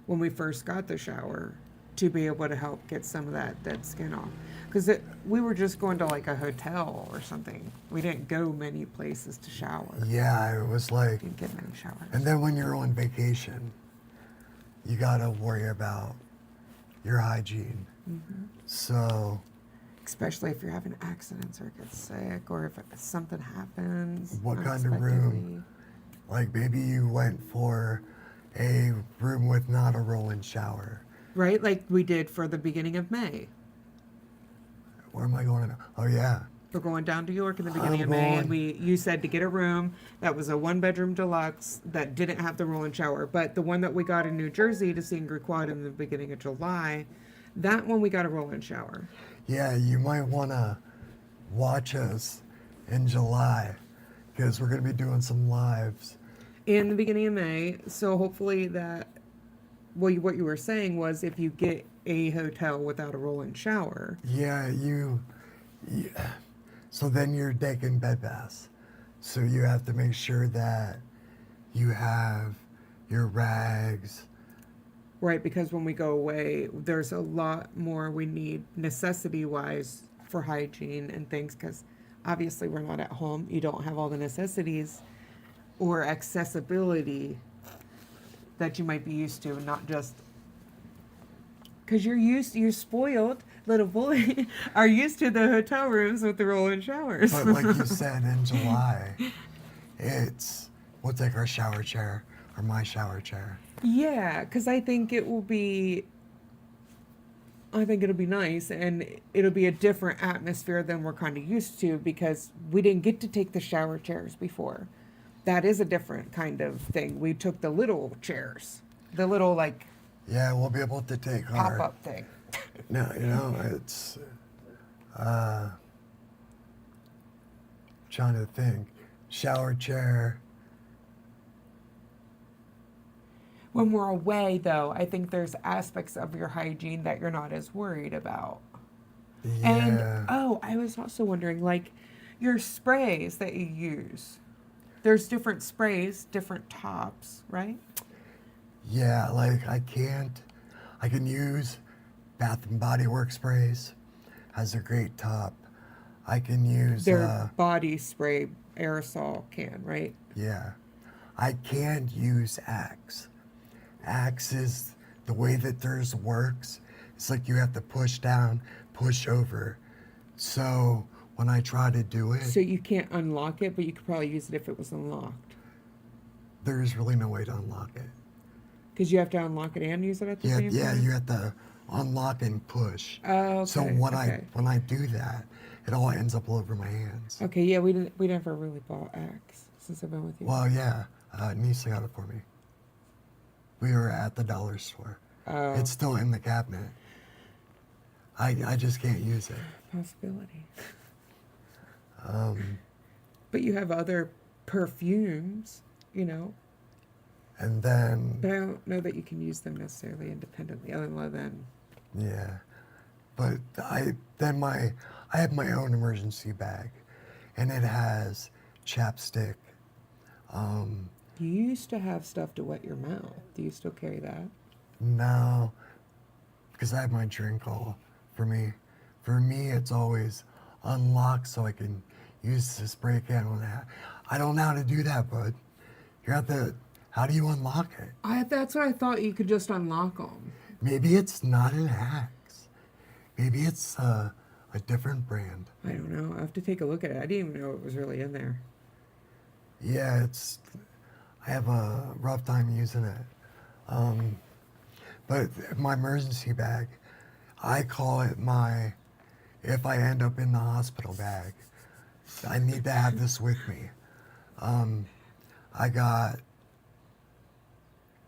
[SPEAKER 2] when we first got the shower to be able to help get some of that dead skin off. Because we were just going to like a hotel or something. We didn't go many places to shower.
[SPEAKER 1] Yeah, it was like,
[SPEAKER 2] Didn't get many showers.
[SPEAKER 1] and then when you're on vacation, you gotta worry about your hygiene.
[SPEAKER 2] Mm-hmm.
[SPEAKER 1] So,
[SPEAKER 2] Especially if you're having accidents or get sick or if something happens.
[SPEAKER 1] What kind of room?
[SPEAKER 2] unexpectedly.
[SPEAKER 1] like maybe you went for a room with not a roll-in shower.
[SPEAKER 2] Right? Like we did for the beginning of May.
[SPEAKER 1] Where am I going to? Oh yeah,
[SPEAKER 2] We're going down to York in the beginning
[SPEAKER 1] I'm
[SPEAKER 2] of May, and
[SPEAKER 1] going-
[SPEAKER 2] you said to get a room that was a 1-bedroom deluxe that didn't have the roll-in shower. But the one that we got in New Jersey to see in Quad in the beginning of July, that one we got a roll-in shower.
[SPEAKER 1] yeah. You might want to watch us in July because we're going to be doing some lives.
[SPEAKER 2] In the beginning of May. So hopefully that, well, what you were saying was if you get a hotel without a roll-in shower.
[SPEAKER 1] Yeah, so then you're taking bed baths. So you have to make sure that you have your rags.
[SPEAKER 2] Right, because when we go away, there's a lot more we need necessity-wise for hygiene and things, because obviously we're not at home. You don't have all the necessities or accessibility that you might be used to, not just because you're spoiled little boy are used to the hotel rooms with the roll-in showers.
[SPEAKER 1] But like you said, in July, we'll take our shower chair or my shower chair.
[SPEAKER 2] Yeah, because I think it'll be nice, and it'll be a different atmosphere than we're kind of used to, because we didn't get to take the shower chairs before. That is a different kind of thing. We took the little chairs, the little like
[SPEAKER 1] Yeah, we'll be able to take our
[SPEAKER 2] pop-up thing.
[SPEAKER 1] No, it's trying to think. Shower chair.
[SPEAKER 2] When we're away, though, I think there's aspects of your hygiene that you're not as worried about.
[SPEAKER 1] Yeah.
[SPEAKER 2] And, I was also wondering, like, your sprays that you use. There's different sprays, different tops, right?
[SPEAKER 1] Yeah, like I can use Bath and Body Works sprays. Has a great top. I can use
[SPEAKER 2] Their body spray aerosol can, right?
[SPEAKER 1] yeah. I can't use Axe. Axe is the way that theirs works. It's like you have to push down, push over. So when I try to do it,
[SPEAKER 2] So you can't unlock it, but you could probably use it if it was unlocked.
[SPEAKER 1] there's really no way to unlock it.
[SPEAKER 2] Because you have to unlock it and use it at the same
[SPEAKER 1] Yeah,
[SPEAKER 2] time?
[SPEAKER 1] you have to unlock and push.
[SPEAKER 2] Oh, okay.
[SPEAKER 1] So when
[SPEAKER 2] okay.
[SPEAKER 1] I do that, it all ends up all over my hands.
[SPEAKER 2] Okay, yeah, we never really bought Axe since I've been with you.
[SPEAKER 1] Well, yeah, Nisa got it for me. We were at the dollar store.
[SPEAKER 2] Oh.
[SPEAKER 1] It's still in the cabinet. I just can't use it.
[SPEAKER 2] Possibility.
[SPEAKER 1] Um,
[SPEAKER 2] But you have other perfumes,
[SPEAKER 1] and then
[SPEAKER 2] but I don't know that you can use them necessarily independently, other than
[SPEAKER 1] yeah, but I have my own emergency bag, and it has chapstick.
[SPEAKER 2] you used to have stuff to wet your mouth. Do you still carry that?
[SPEAKER 1] No, because I have my drink all. For me, it's always unlocked so I can use the spray can on that. I don't know how to do that, bud. How do you unlock it?
[SPEAKER 2] That's what I thought. You could just unlock them.
[SPEAKER 1] Maybe it's not an Axe. Maybe it's a different brand.
[SPEAKER 2] I don't know. I have to take a look at it. I didn't even know it was really in there.
[SPEAKER 1] Yeah, I have a rough time using it. But my emergency bag, I call it if I end up in the hospital bag. I need to have this with me. I got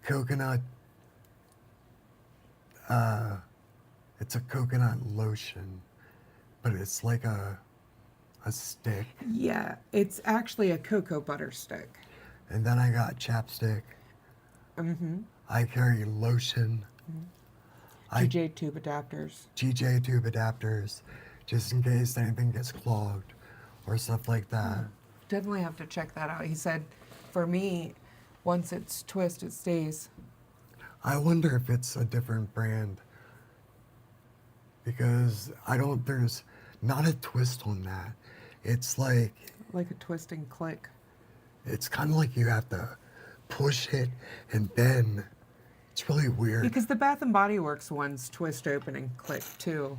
[SPEAKER 1] coconut, it's a coconut lotion, but it's like a stick.
[SPEAKER 2] Yeah, it's actually a cocoa butter stick.
[SPEAKER 1] And then I got chapstick.
[SPEAKER 2] Mm-hmm.
[SPEAKER 1] I carry lotion.
[SPEAKER 2] GJ tube adapters.
[SPEAKER 1] GJ tube adapters, just in case anything gets clogged or stuff like that.
[SPEAKER 2] Definitely have to check that out. He said, for me, once it's twist, it stays.
[SPEAKER 1] I wonder if it's a different brand, because there's not a twist on that. It's like
[SPEAKER 2] Like a twist and click.
[SPEAKER 1] it's kind of like you have to push it and then it's really weird.
[SPEAKER 2] Because the Bath and Body Works ones twist open and click too.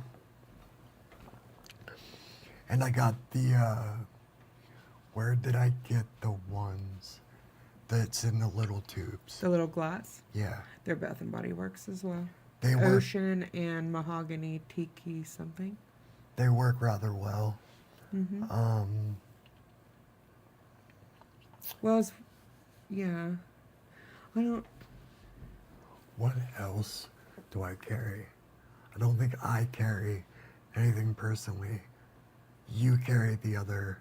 [SPEAKER 1] And I got where did I get the ones that's in the little tubes?
[SPEAKER 2] The little glass.
[SPEAKER 1] Yeah.
[SPEAKER 2] They're Bath and Body Works as well.
[SPEAKER 1] They work.
[SPEAKER 2] Ocean and mahogany tiki something.
[SPEAKER 1] They work rather well.
[SPEAKER 2] Mm-hmm. Well, yeah. I don't.
[SPEAKER 1] What else do I carry? I don't think I carry anything personally. You carry the other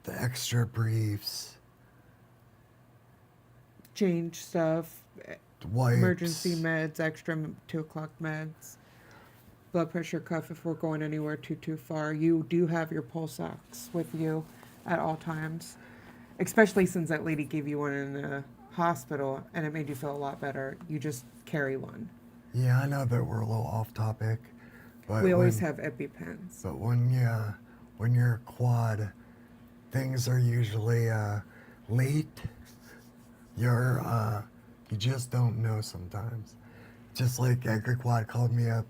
[SPEAKER 1] the extra briefs,
[SPEAKER 2] Change stuff,
[SPEAKER 1] wipes.
[SPEAKER 2] emergency meds, extra 2 o'clock meds, blood pressure cuff if we're going anywhere too far. You do have your pulse ox with you at all times, especially since that lady gave you one in the hospital and it made you feel a lot better. You just carry one.
[SPEAKER 1] Yeah, I know that we're a little off topic, but
[SPEAKER 2] We always have EpiPens.
[SPEAKER 1] But when you're quad, things are usually late. You just don't know sometimes. Just like Edgar Quad called me up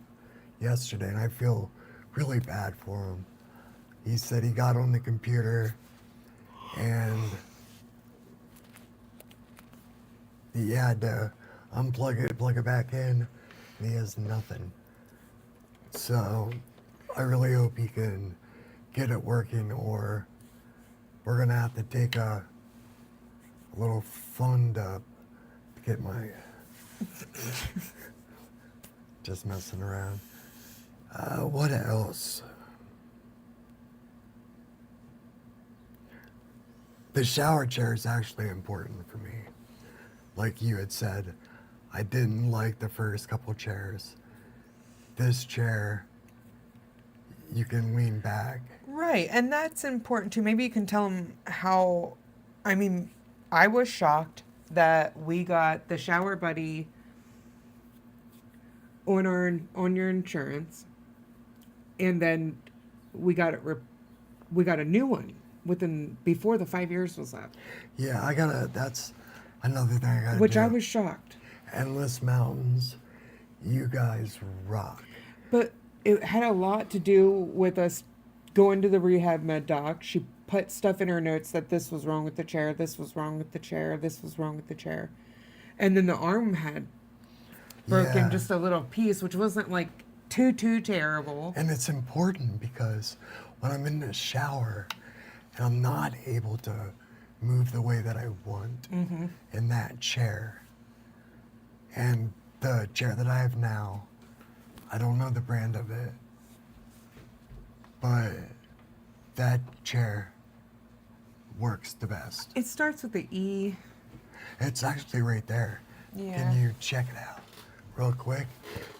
[SPEAKER 1] yesterday, and I feel really bad for him. He said he got on the computer and he had to unplug it, plug it back in, and he has nothing. So I really hope he can get it working, or we're gonna have to take a little fund up to get my just messing around. What else? The shower chair is actually important for me. Like you had said, I didn't like the first couple chairs. This chair, you can lean back.
[SPEAKER 2] Right, and that's important too. Maybe you can tell them how. I mean, I was shocked that we got the shower buddy on your insurance, and then we got we got a new one before the 5 years was up.
[SPEAKER 1] Yeah, that's another thing I gotta
[SPEAKER 2] Which
[SPEAKER 1] do.
[SPEAKER 2] I was shocked.
[SPEAKER 1] Endless Mountains, you guys rock.
[SPEAKER 2] But it had a lot to do with us going to the rehab med doc. She put stuff in her notes that this was wrong with the chair, this was wrong with the chair, this was wrong with the chair. And then the arm had broken
[SPEAKER 1] Yeah.
[SPEAKER 2] just a little piece, which wasn't like too terrible.
[SPEAKER 1] And it's important because when I'm in the shower and I'm not able to move the way that I want in that chair, and the chair that I have now, I don't know the brand of it, but that chair works the best.
[SPEAKER 2] It starts with the E.
[SPEAKER 1] It's actually right there.
[SPEAKER 2] Yeah.
[SPEAKER 1] Can you check it out real quick?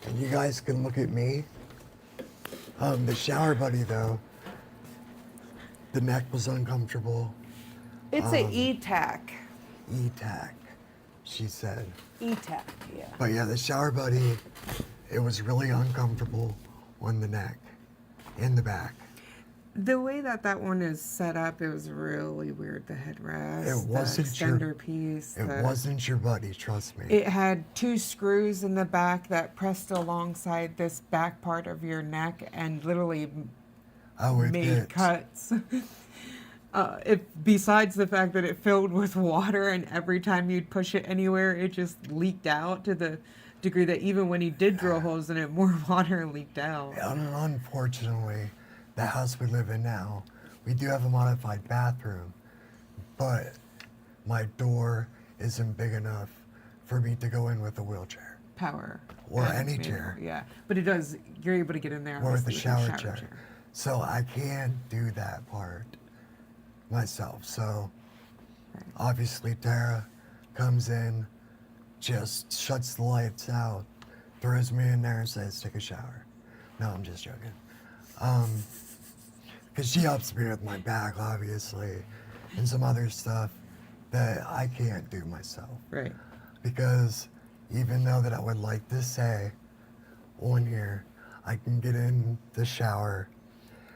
[SPEAKER 1] And you guys can look at me. The shower buddy though, the neck was uncomfortable.
[SPEAKER 2] It's a E-TAC.
[SPEAKER 1] E-tac, she said.
[SPEAKER 2] E-TAC, yeah.
[SPEAKER 1] But yeah, the shower buddy, it was really uncomfortable on the neck, in the back.
[SPEAKER 2] The way that one is set up, it was really weird. The headrest,
[SPEAKER 1] It wasn't
[SPEAKER 2] the extender piece.
[SPEAKER 1] It wasn't your buddy, trust me.
[SPEAKER 2] It had 2 screws in the back that pressed alongside this back part of your neck and literally
[SPEAKER 1] It
[SPEAKER 2] made
[SPEAKER 1] fits.
[SPEAKER 2] cuts. Besides the fact that it filled with water, and every time you'd push it anywhere, it just leaked out to the degree that even when he did drill holes in it, more water leaked out.
[SPEAKER 1] And unfortunately, the house we live in now, we do have a modified bathroom, but my door isn't big enough for me to go in with a wheelchair.
[SPEAKER 2] Power.
[SPEAKER 1] Or
[SPEAKER 2] and
[SPEAKER 1] any
[SPEAKER 2] manual,
[SPEAKER 1] chair.
[SPEAKER 2] Yeah, but it does. You're able to get in there.
[SPEAKER 1] Or with the
[SPEAKER 2] obviously, with
[SPEAKER 1] shower
[SPEAKER 2] your
[SPEAKER 1] chair. So I can't do that part myself. So
[SPEAKER 2] Right.
[SPEAKER 1] obviously Tara comes in, just shuts the lights out, throws me in there and says, take a shower. No, I'm just joking. Because she helps me with my back, obviously, and some other stuff that I can't do myself.
[SPEAKER 2] Right.
[SPEAKER 1] Because even though that I would like to say on here, I can get in the shower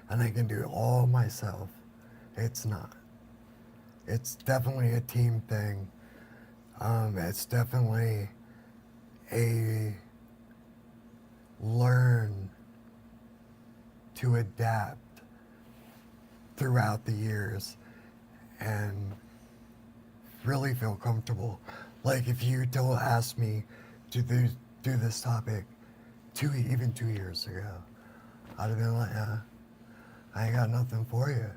[SPEAKER 1] and I can do it all myself, it's not. It's definitely a team thing. It's definitely a learn to adapt throughout the years and really feel comfortable. Like if you asked me to do this topic even 2 years ago, I'd have been like, I ain't got nothing for you.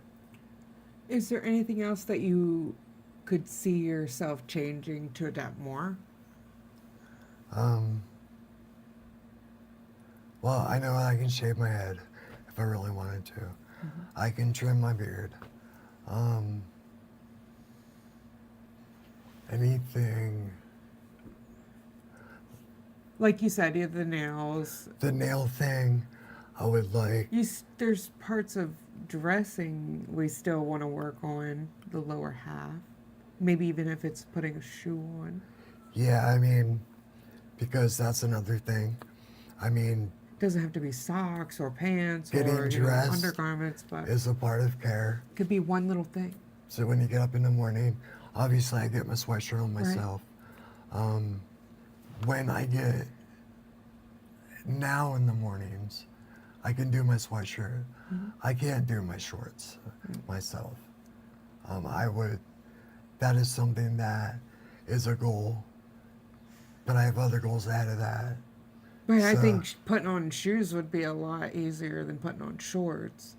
[SPEAKER 2] Is there anything else that you could see yourself changing to adapt more?
[SPEAKER 1] Well, I know I can shave my head if I really wanted to. I can trim my beard. Um, anything.
[SPEAKER 2] Like you said, you have the nails.
[SPEAKER 1] The nail thing, I would like.
[SPEAKER 2] There's parts of dressing we still want to work on, the lower half. Maybe even if it's putting a shoe on.
[SPEAKER 1] Yeah, I mean, because that's another thing. I mean,
[SPEAKER 2] It doesn't have to be socks or pants
[SPEAKER 1] getting
[SPEAKER 2] or
[SPEAKER 1] dressed
[SPEAKER 2] undergarments, but
[SPEAKER 1] is a part of care.
[SPEAKER 2] it could be one little thing.
[SPEAKER 1] So when you get up in the morning, obviously I get my sweatshirt on myself. When I get now in the mornings, I can do my sweatshirt. I can't do my shorts myself. That is something that is a goal, but I have other goals ahead of that.
[SPEAKER 2] Right, I
[SPEAKER 1] So-
[SPEAKER 2] think putting on shoes would be a lot easier than putting on shorts.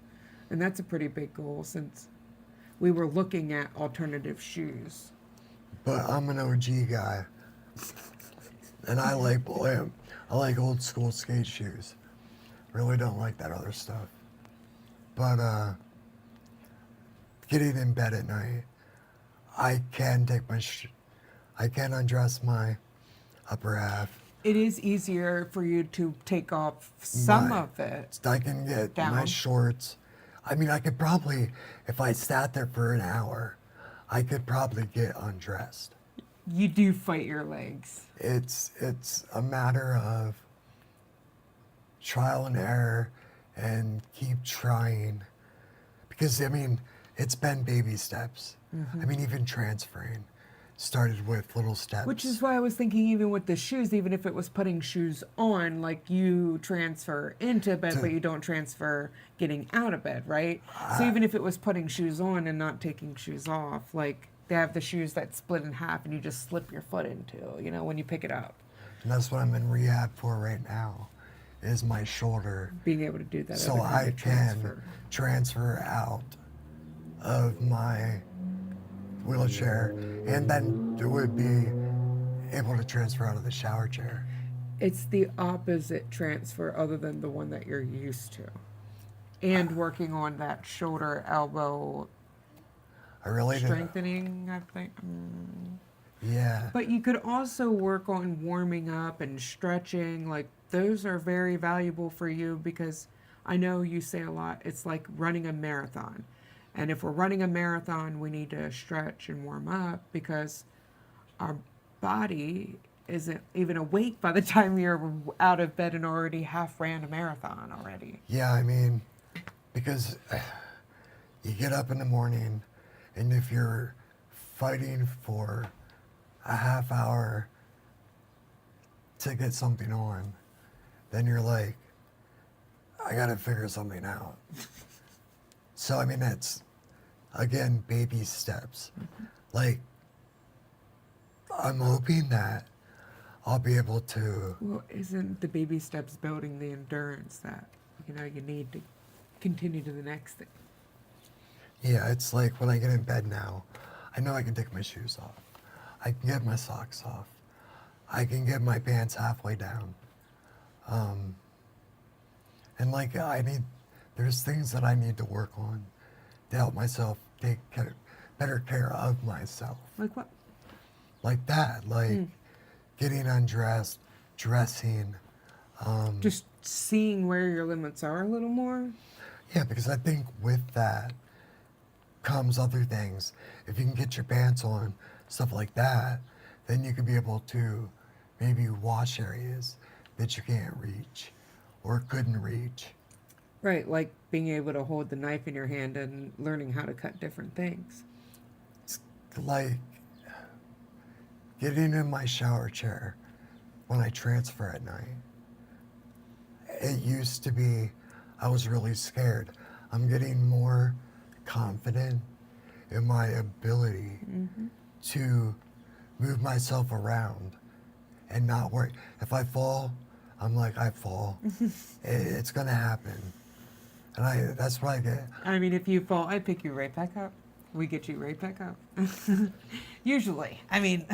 [SPEAKER 2] And that's a pretty big goal since we were looking at alternative shoes.
[SPEAKER 1] But I'm an OG guy, and I like old school skate shoes. Really don't like that other stuff. But getting in bed at night, I can undress my upper half.
[SPEAKER 2] It is easier for you to take off some
[SPEAKER 1] My-
[SPEAKER 2] of it.
[SPEAKER 1] I can get my
[SPEAKER 2] Down.
[SPEAKER 1] shorts. I mean, I could probably, if I sat there for an hour, I could probably get undressed.
[SPEAKER 2] You do fight your legs.
[SPEAKER 1] It's a matter of trial and error and keep trying. Because, I mean, it's been baby steps. I mean, even transferring started with little steps.
[SPEAKER 2] Which is why I was thinking, even with the shoes, even if it was putting shoes on, like you transfer into bed, but you don't transfer getting out of bed, right? So even if it was putting shoes on and not taking shoes off, like they have the shoes that split in half and you just slip your foot into, when you pick it up.
[SPEAKER 1] And that's what I'm in rehab for right now, is my shoulder.
[SPEAKER 2] Being able to do that.
[SPEAKER 1] So
[SPEAKER 2] other kind
[SPEAKER 1] I
[SPEAKER 2] of
[SPEAKER 1] can transfer out of my wheelchair, and then it would be able to transfer out of the shower chair.
[SPEAKER 2] It's the opposite transfer other than the one that you're used to. And working on that shoulder, elbow
[SPEAKER 1] I really did.
[SPEAKER 2] strengthening, I think.
[SPEAKER 1] Yeah.
[SPEAKER 2] But you could also work on warming up and stretching. Like, those are very valuable for you because I know you say a lot, it's like running a marathon. And if we're running a marathon, we need to stretch and warm up because our body isn't even awake by the time you're out of bed and already half ran a marathon already.
[SPEAKER 1] Yeah, I mean, because you get up in the morning, and if you're fighting for a half hour to get something on, then you're like, I gotta figure something out. So, I mean, it's, again, baby steps. Like, I'm hoping that I'll be able to.
[SPEAKER 2] Well, isn't the baby steps building the endurance that, you need to continue to the next thing?
[SPEAKER 1] Yeah, it's like when I get in bed now, I know I can take my shoes off. I can get my socks off. I can get my pants halfway down. And like there's things that I need to work on to help myself take better care of myself.
[SPEAKER 2] Like what?
[SPEAKER 1] Like that, like getting undressed, dressing.
[SPEAKER 2] Just seeing where your limits are a little more?
[SPEAKER 1] Yeah, because I think with that comes other things. If you can get your pants on, stuff like that, then you could be able to maybe wash areas that you can't reach or couldn't reach.
[SPEAKER 2] Right, like being able to hold the knife in your hand and learning how to cut different things.
[SPEAKER 1] It's like getting in my shower chair when I transfer at night. It used to be, I was really scared. I'm getting more confident in my ability to move myself around and not worry. If I fall, I'm like, I fall. It's gonna happen. And that's what I get.
[SPEAKER 2] I mean, if you fall, I pick you right back up. We get you right back up. Usually. I mean,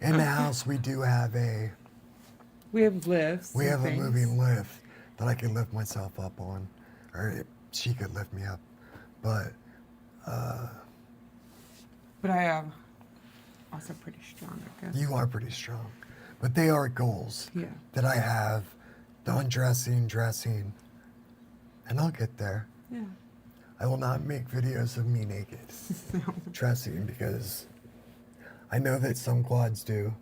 [SPEAKER 1] In the house, we do have
[SPEAKER 2] we have lifts.
[SPEAKER 1] we
[SPEAKER 2] and
[SPEAKER 1] have a
[SPEAKER 2] things.
[SPEAKER 1] moving lift that I can lift myself up on, or she could lift me up. But
[SPEAKER 2] But I am also pretty strong, I guess.
[SPEAKER 1] you are pretty strong. But they are goals
[SPEAKER 2] Yeah.
[SPEAKER 1] that I have. The undressing, dressing, and I'll get there.
[SPEAKER 2] Yeah.
[SPEAKER 1] I will not make videos of me naked dressing because I know that some quads do,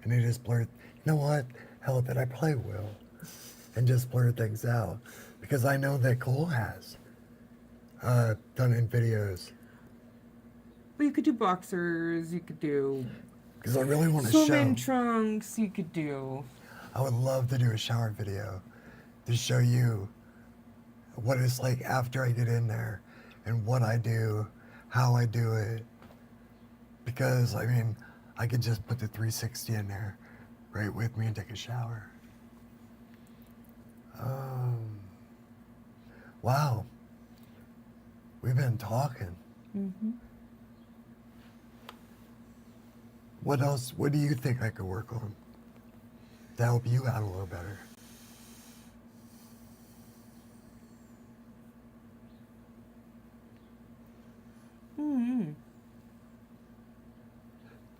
[SPEAKER 1] and they just blur. You know what? Hell, that I probably will, and just blur things out because I know that Cole has done in videos.
[SPEAKER 2] Well, you could do boxers, you could do
[SPEAKER 1] Because I really want to
[SPEAKER 2] swimming
[SPEAKER 1] show.
[SPEAKER 2] trunks, you could do.
[SPEAKER 1] I would love to do a shower video to show you what it's like after I get in there and what I do, how I do it. Because, I mean, I could just put the 360 in there right with me and take a shower. Wow. We've been talking.
[SPEAKER 2] Mm-hmm.
[SPEAKER 1] What else? What do you think I could work on to help you out a little better?
[SPEAKER 2] Mm-hmm.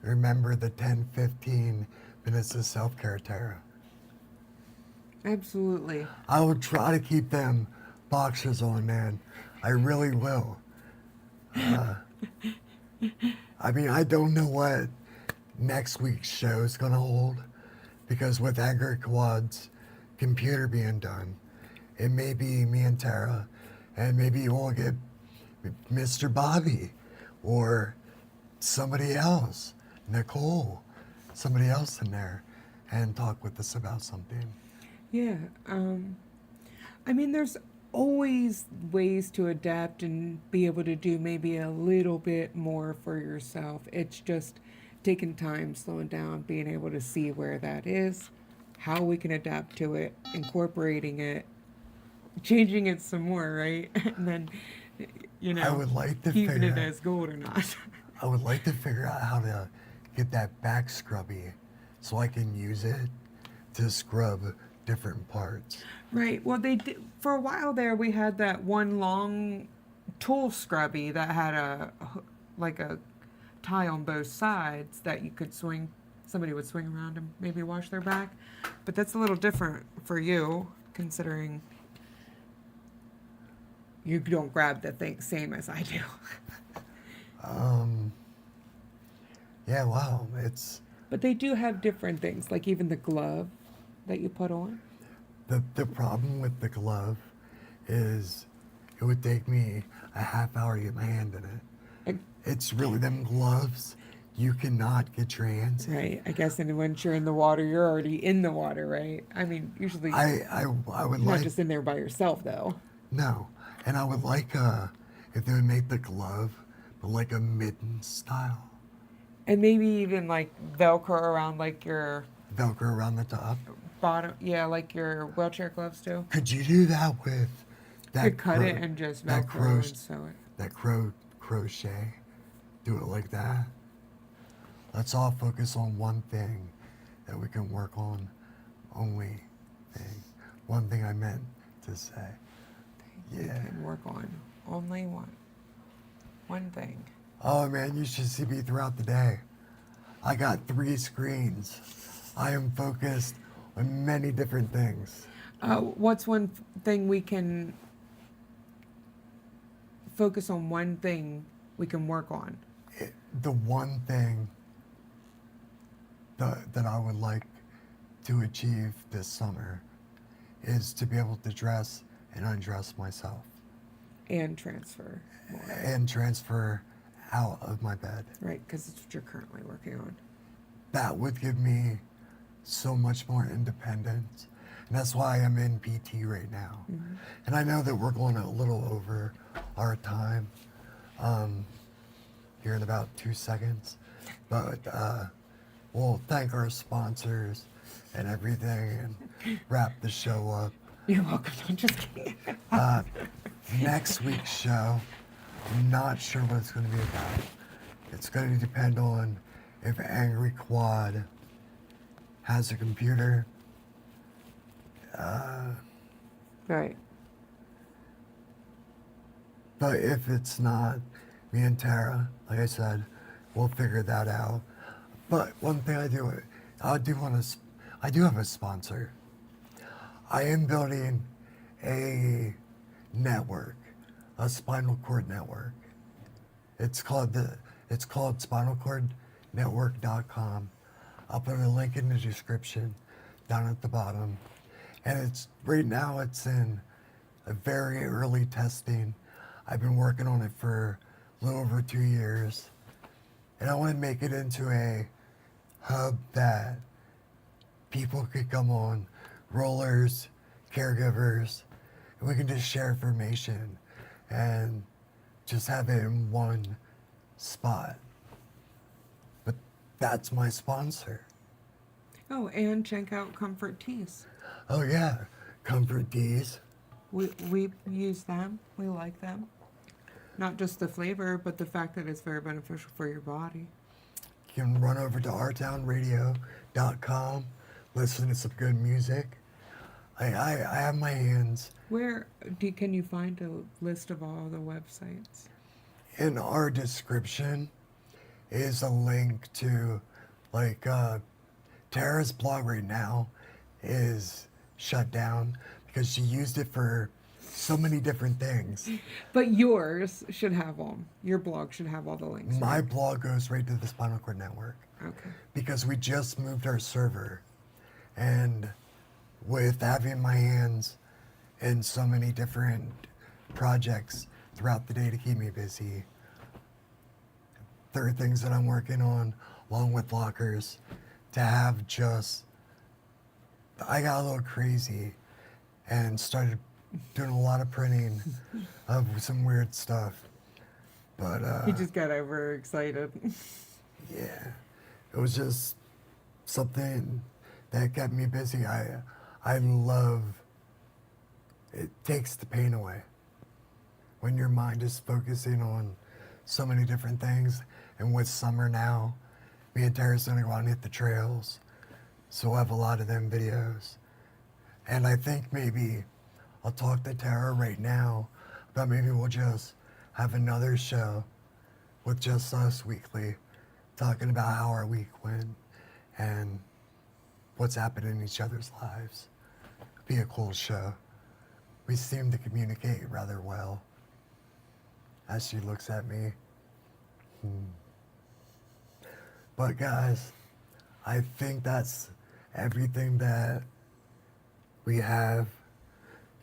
[SPEAKER 1] Remember the 10-15 minutes of self-care, Tara.
[SPEAKER 2] Absolutely.
[SPEAKER 1] I will try to keep them boxers on, man. I really will. I mean, I don't know what next week's show is going to hold because with Edgar Quad's computer being done, it may be me and Tara, and maybe we'll get Mr. Bobby or somebody else, Nicole, somebody else in there, and talk with us about something.
[SPEAKER 2] Yeah. I mean, there's always ways to adapt and be able to do maybe a little bit more for yourself. It's just taking time, slowing down, being able to see where that is, how we can adapt to it, incorporating it, changing it some more, right? And then,
[SPEAKER 1] I would like to
[SPEAKER 2] keeping it
[SPEAKER 1] figure out-
[SPEAKER 2] as gold or not.
[SPEAKER 1] I would like to figure out how to get that back scrubby so I can use it to scrub different parts.
[SPEAKER 2] Right. Well, they did, for a while there. We had that one long tool scrubby that had like a tie on both sides that you could swing. Somebody would swing around and maybe wash their back, but that's a little different for you, considering you don't grab the thing same as I do.
[SPEAKER 1] Yeah, wow, it's
[SPEAKER 2] But they do have different things, like even the glove that you put on.
[SPEAKER 1] the problem with the glove is it would take me a half hour to get my hand in it.
[SPEAKER 2] I,
[SPEAKER 1] It's really them gloves. You cannot get your hands in.
[SPEAKER 2] right. I guess, and once you're in the water, you're already in the water, right? I mean, usually
[SPEAKER 1] I would
[SPEAKER 2] you're not
[SPEAKER 1] like
[SPEAKER 2] just in there by yourself, though.
[SPEAKER 1] no, and I would like if they would make the glove but like a mitten style,
[SPEAKER 2] And maybe even like Velcro around like your
[SPEAKER 1] Velcro around the top.
[SPEAKER 2] bottom, yeah, like your wheelchair gloves do.
[SPEAKER 1] Could you do that with
[SPEAKER 2] You
[SPEAKER 1] that?
[SPEAKER 2] could cut
[SPEAKER 1] cro-
[SPEAKER 2] it and just
[SPEAKER 1] that
[SPEAKER 2] Velcro and sew it.
[SPEAKER 1] that crochet? Do it like that. Let's all focus on one thing that we can work on. Only thing. One thing I meant to say.
[SPEAKER 2] You
[SPEAKER 1] Yeah.
[SPEAKER 2] can work on only one thing.
[SPEAKER 1] Oh man, you should see me throughout the day. I got 3 screens. I am focused on many different things.
[SPEAKER 2] What's one thing we can focus on? One thing we can work on.
[SPEAKER 1] The one thing that I would like to achieve this summer is to be able to dress and undress myself
[SPEAKER 2] And transfer more,
[SPEAKER 1] and transfer out of my bed.
[SPEAKER 2] right? Because it's what you're currently working on.
[SPEAKER 1] That would give me so much more independence. And that's why I'm in PT right now.
[SPEAKER 2] Mm-hmm.
[SPEAKER 1] And I know that we're going a little over our time here in about 2 seconds. But we'll thank our sponsors and everything and wrap the show up.
[SPEAKER 2] You're welcome. I'm just kidding.
[SPEAKER 1] Next week's show, I'm not sure what it's going to be about. It's going to depend on if Angry Quad has a computer.
[SPEAKER 2] Right.
[SPEAKER 1] But if it's not, me and Tara, like I said, we'll figure that out. But one thing I do I do have a sponsor. I am building a network, a spinal cord network. It's called spinalcordnetwork.com. I'll put a link in the description down at the bottom. And right now it's in a very early testing. I've been working on it for a little over 2 years. And I want to make it into a hub that people could come on, rollers, caregivers, and we can just share information and just have it in one spot. But that's my sponsor.
[SPEAKER 2] Oh, and check out Comfort Teas.
[SPEAKER 1] Oh yeah, Comfort Teas.
[SPEAKER 2] We use them. We like them. Not just the flavor, but the fact that it's very beneficial for your body.
[SPEAKER 1] You can run over to ourtownradio.com, listen to some good music. I have my hands.
[SPEAKER 2] Can you find a list of all the websites?
[SPEAKER 1] In our description is a link to, like, Tara's blog right now is shut down because she used it for so many different things.
[SPEAKER 2] But yours should have them. Your blog should have all the links.
[SPEAKER 1] My
[SPEAKER 2] right?
[SPEAKER 1] blog goes right to the Spinal Cord Network.
[SPEAKER 2] Okay.
[SPEAKER 1] Because we just moved our server. And with having my hands in so many different projects throughout the day to keep me busy, there are things that I'm working on along with lockers to have just, I got a little crazy and started doing a lot of printing of some weird stuff. But
[SPEAKER 2] He just got overexcited.
[SPEAKER 1] yeah, it was just something that kept me busy. I love, it takes the pain away when your mind is focusing on so many different things. And with summer now, me and Tara's gonna go out and hit the trails, so we'll have a lot of them videos. And I think maybe I'll talk to Tara right now about maybe we'll just have another show with just us weekly, talking about how our week went and what's happening in each other's lives. It'd be a cool show. We seem to communicate rather well. As she looks at me. But guys, I think that's everything that we have.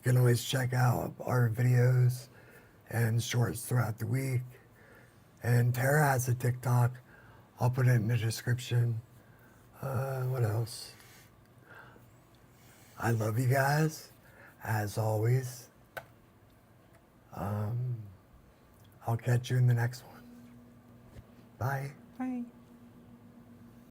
[SPEAKER 1] You can always check out our videos and shorts throughout the week. And Tara has a TikTok. I'll put it in the description. What else? I love you guys, as always. I'll catch you in the next one. Bye.
[SPEAKER 2] Bye.